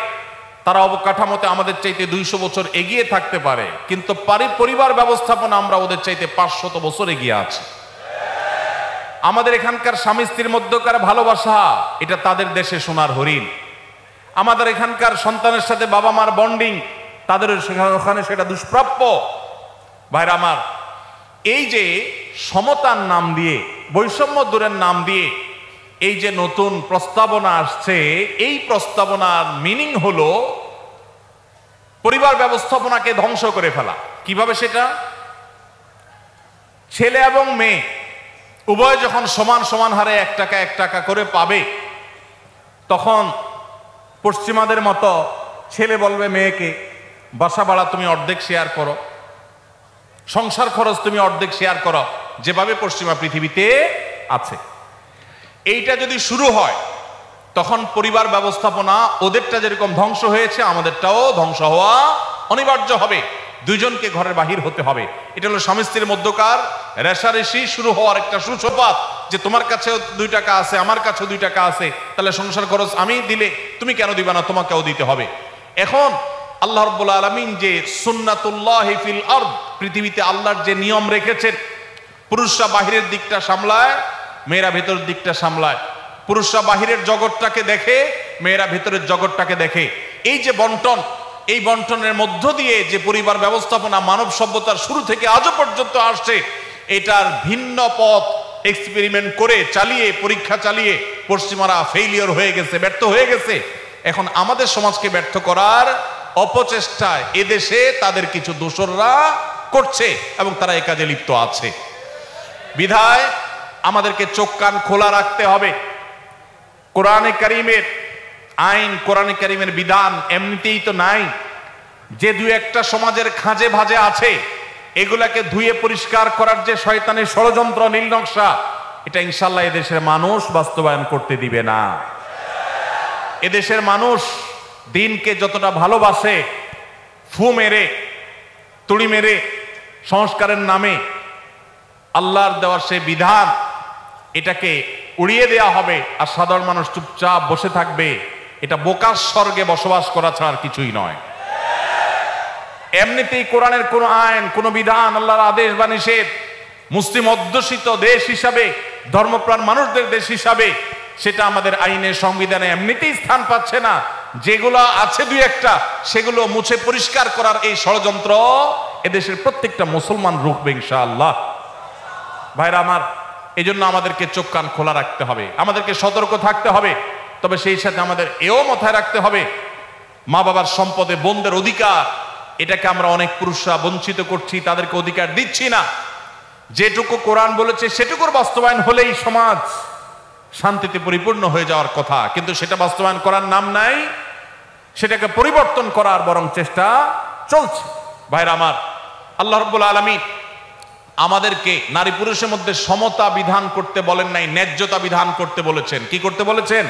তারা অবকাঠামোতে আমাদের চাইতে 200 বছর এগিয়ে থাকতে পারে, কিন্তু পরিবার ব্যবস্থাপনা আমরা ওদের চাইতে 500 বছর এগিয়ে আছি। আমাদের এখানকার স্বামী স্ত্রীর মধ্যকার ভালোবাসা, এটা তাদের দেশে সোনার হরিণ। আমাদের এখানকার সন্তানের সাথে বাবা মার বন্ডিং, তাদের ওখানে সেটা দুষ্প্রাপ্য। ভাইরা আমার, এই যে সমতার নাম দিয়ে, বৈষম্য দূরের নাম দিয়ে এই যে নতুন প্রস্তাবনা আসছে, এই প্রস্তাবনার মিনিং হলো পরিবার ব্যবস্থাপনাকে ধ্বংস করে ফেলা। কিভাবে সেটা? ছেলে এবং মেয়ে উভয় যখন সমান সমান হারে 1 টাকা 1 টাকা করে পাবে, তখন পশ্চিমাদের মতো ছেলে বলবে মেয়েকে, বাসা ভাড়া তুমি অর্ধেক শেয়ার করো, সংসার খরচ তুমি অর্ধেক শেয়ার করো, যেভাবে পশ্চিমা পৃথিবীতে আছে। এইটা যদি শুরু হয়, তখন পরিবার ব্যবস্থাপনা ওদেরটা যেরকম ধ্বংস হয়েছে, আমাদেরটাও ধ্বংস হওয়া অনিবার্য হবে। দুইজনকে ঘরের বাহির হতে হবে। এটা হলো স্বামী স্ত্রীর মধ্যকার রেষারেষি শুরু হওয়ার একটা সূচপাত, যে তোমার কাছেও 2 টাকা আছে, আমার কাছেও 2 টাকা আছে, তাহলে সংসার খরচ আমি দিলে তুমি কেন দিবা না, তোমাকেও দিতে হবে। এখন আল্লাহ রাব্বুল আলামিন যে সুন্নাতুল্লাহি ফিল আরদ, পৃথিবীতে আল্লাহর যে নিয়ম রেখেছেন, পুরুষরা বাহিরের দিকটা সামলায়, মেয়েরা ভেতরের দিকটা সামলায়। পুরুষরা বাহিরের জগৎটাকে দেখে, মেয়েরা ভেতরের জগৎটাকে দেখে। এই যে বন্টন, এই বন্টনের মধ্য দিয়ে যে পরিবার ব্যবস্থাপনা মানব সভ্যতার শুরু থেকে আজও পর্যন্ত আসছে, এটার ভিন্ন পথ এক্সপেরিমেন্ট করে চালিয়ে, পরীক্ষা চালিয়ে পশ্চিমারা ফেইলিওর হয়ে গেছে, ব্যর্থ হয়ে গেছে। এখন আমাদের সমাজকে ব্যর্থ করার অপচেষ্টায় এদেশে তাদের কিছু দোসররা করছে এবং তারা এই কাজে লিপ্ত আছে। বিধায় আমাদেরকে চোখ কান খোলা রাখতে হবে। কোরআনে কারীমের আইন, কোরআনে কারীমের বিধান এমনিতেই তো নাই, যে দুই একটা সমাজের খাঁজে ভাজে আছে এগুলাকে ধুয়ে পরিষ্কার করার যে শয়তানের ষড়যন্ত্র নীল নকশা, এটা ইনশাআল্লাহ এদেশের মানুষ বাস্তবায়ন করতে দিবে না। এদেশের মানুষ দিনকে যতটা ভালোবাসে, ফু মেরে তুড়ি মেরে সংস্কারের নামে আল্লাহর দেওয়ার সেই বিধান এটাকে উড়িয়ে দেয়া হবে আর সাধারণ মানুষ চুপচাপ বসে থাকবে, এটা বোকার স্বর্গে বসবাস করা ছাড়া আর কিছুই নয়। এমনিতেই কোরআনের কোন আইন, কোন বিধান, আল্লাহর আদেশ বা নিষেধ মুসলিম অধ্যুষিত দেশ হিসাবে, ধর্মপ্রাণ মানুষদের দেশ হিসাবে সেটা আমাদের আইনে, সংবিধানে এমনিতেই স্থান পাচ্ছে না। যেগুলো আছে দুই একটা সেগুলো মুছে পরিষ্কার করার এই ষড়যন্ত্র এদেশের প্রত্যেকটা মুসলমান রুখবে ইনশাআল্লাহ। ভাইরা আমার, এই জন্য আমাদেরকে চোখ কান খোলা রাখতে হবে, আমাদেরকে সতর্ক থাকতে হবে। তবে সেই সাথে আমাদের এও মাথায় রাখতে হবে, মা বাবার সম্পদে বোনদের অধিকার, এটাকে আমরা অনেক পুরুষরা বঞ্চিত করছি, তাদেরকে অধিকার দিচ্ছি না। যেটুকু কোরআন বলেছে সেটুকুর বাস্তবায়ন হলেই সমাজ শান্তিতে পরিপূর্ণ হয়ে যাওয়ার কথা, কিন্তু সেটা বাস্তবায়ন করার নাম নাই, সেটাকে পরিবর্তন করার বরং চেষ্টা চলছে। ভাইরা আমার, আল্লাহ রাব্বুল আলামিন আমাদেরকে নারী পুরুষের মধ্যে সমতা বিধান করতে বলেন নাই, ন্যায্যতা বিধান করতে বলেছেন। কি করতে বলেছেন?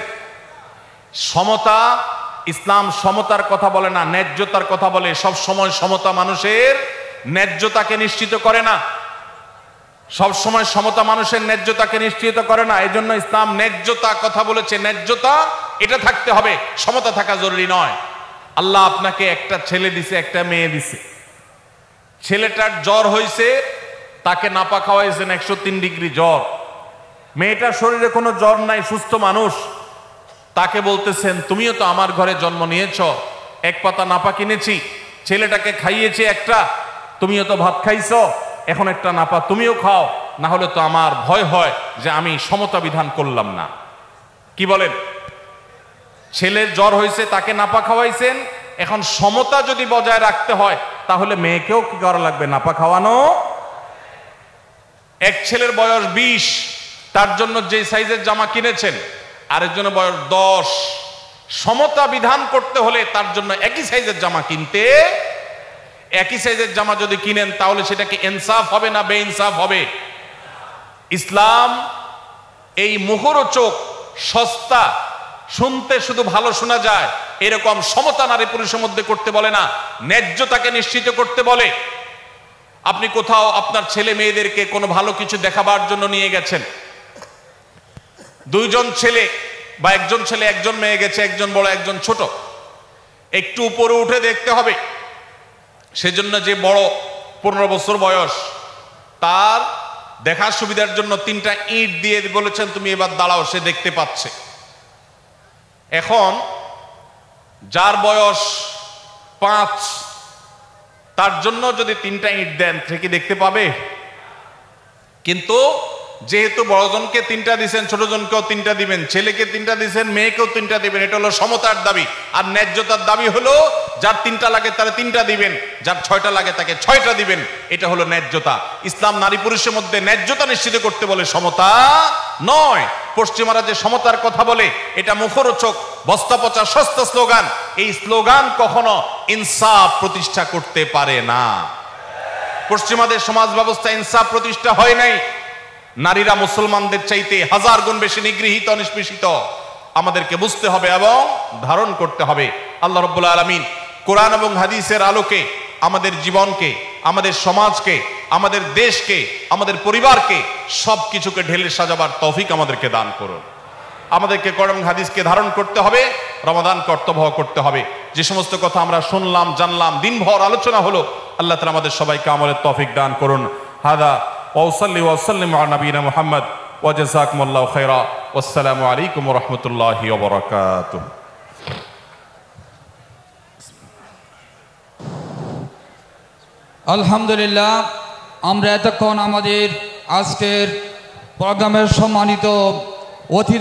সমতা। ইসলাম সমতার কথা বলে না, ন্যায্যতার কথা বলে। সব সময় সমতা মানুষের ন্যায্যতাকে নিশ্চিত করে না, সব সময় সমতা মানুষের ন্যায্যতাকে নিশ্চিত করে না। এই জন্য ইসলাম ন্যায্যতা কথা বলেছে। ন্যায্যতা এটা থাকতে হবে, সমতা থাকা জরুরি নয়। আল্লাহ আপনাকে একটা ছেলে দিছে, একটা মেয়ে দিছে। ছেলেটার জ্বর হয়েছে, তাকে নাপা খাওয়াইছেন 103 ডিগ্রি জ্বর। মেয়েটার শরীরে কোনো জ্বর নাই, সুস্থ মানুষ, তাকে বলতেছেন তুমিও তো আমার ঘরে জন্ম নিয়েছ, এক পাতা নাপা কিনেছি, ছেলেটাকে খাইয়েছি একটা, তুমিও তো ভাত খাইছো, এখন একটা নাপা তুমিও খাও, না হলে তো আমার ভয় হয় যে আমি সমতা বিধান করলাম না। কি বলেন? ছেলের জ্বর হয়েছে, তাকে নাপা খাওয়াইছেন, এখন সমতা যদি বজায় রাখতে হয় তাহলে মেয়েকেও কি করা লাগবে? নাপা খাওয়ানো। এক ছেলের বয়স 20, তার জন্য যে সাইজের জামা কিনেছেন, আরেকজনের বয়স 10। সমতা বিধান করতে হলে তার জন্য একই সাইজের জামা কিনতে, একই সাইজের জামা যদি কিনেন তাহলে সেটাকে ইনসাফ হবে না বেইনসাফ হবে? ইসলাম এই মুখরোচক, সস্তা, শুনতে শুধু ভালো শোনা যায় এরকম সমতা নারী পুরুষের মধ্যে করতে বলে না, ন্যায্যতাকে নিশ্চিত করতে বলে। আপনি কোথাও আপনার ছেলে মেয়েদেরকে কোনো ভালো কিছু দেখাবার জন্য নিয়ে গেছেন, দুইজন ছেলে বা একজন ছেলে একজন মেয়ে গেছে, একজন বড় একজন ছোট, একটু উপরে উঠে দেখতে হবে। সেজন্য যে বড় 15 বছর বয়স, তার দেখার সুবিধার জন্য 3টা ইট দিয়ে বলেছেন তুমি এবার দাঁড়াও, সে দেখতে পাচ্ছে। এখন যার বয়স 5, তার জন্য যদি 3টা ইট দেন সে কি দেখতে পাবে? কিন্তু যেহেতু বড়জনকে 3টা দিবেন, ছোটজনকেও 3টা দিবেন, ছেলেকে 3টা দিবেন, মেয়েকেও 3টা দিবেন, এটা হলো সমতার দাবি। আর ন্যায্যতার দাবি হলো যার 3টা লাগে তারে 3টা দিবেন, যার 6টা লাগে তাকে 6টা দিবেন। এটা হলো ন্যায্যতা। ইসলাম নারী পুরুষের মধ্যে ন্যায্যতা নিশ্চিত করতে বলে, সমতা নয়। পশ্চিমারা যে সমতার কথা বলে এটা মুখরোচক, বস্তাপচা, সস্তা স্লোগান। এই স্লোগান কখনো ইনসাফ প্রতিষ্ঠা করতে পারে না। পশ্চিমাদের সমাজ ব্যবস্থা ইনসাফ প্রতিষ্ঠা হয় নাই। নারীরা মুসলমানদের চাইতে 1000 গুণ বেশি নিগৃহীত, নিষ্পেষিত। আমাদেরকে বুঝতে হবে এবং ধারণ করতে হবে। আল্লাহ রাব্বুল আলামিন কোরআন এবং হাদিসের আলোকে আমাদের জীবনকে, আমাদের সমাজকে, আমাদের দেশকে, আমাদের পরিবারকে সবকিছুকে ঢেলে সাজাবার তৌফিক আমাদেরকে দান করুন। আমাদেরকে কোরআন এবং হাদিসকে ধারণ করতে হবে, রমাদান কর্তব্য করতে হবে। যে সমস্ত কথা আমরা শুনলাম, জানলাম, দিনভর আলোচনা হলো, আল্লাহ তাআলা আমাদের সবাইকে আমলের তৌফিক দান করুন। হাদা ওয়াসাল্লি ওয়াসাল্লিম আলা নবিয়িনা মুহাম্মদ ওয়া জাযাকুমুল্লাহু খাইরা। ওয়াসসালামু আলাইকুম ওয়া রাহমাতুল্লাহি ওয়া বারাকাতুহু। আলহামদুলিল্লাহ, আমরা এতক্ষণ আমাদের আজকের প্রোগ্রামের সম্মানিত অতিথি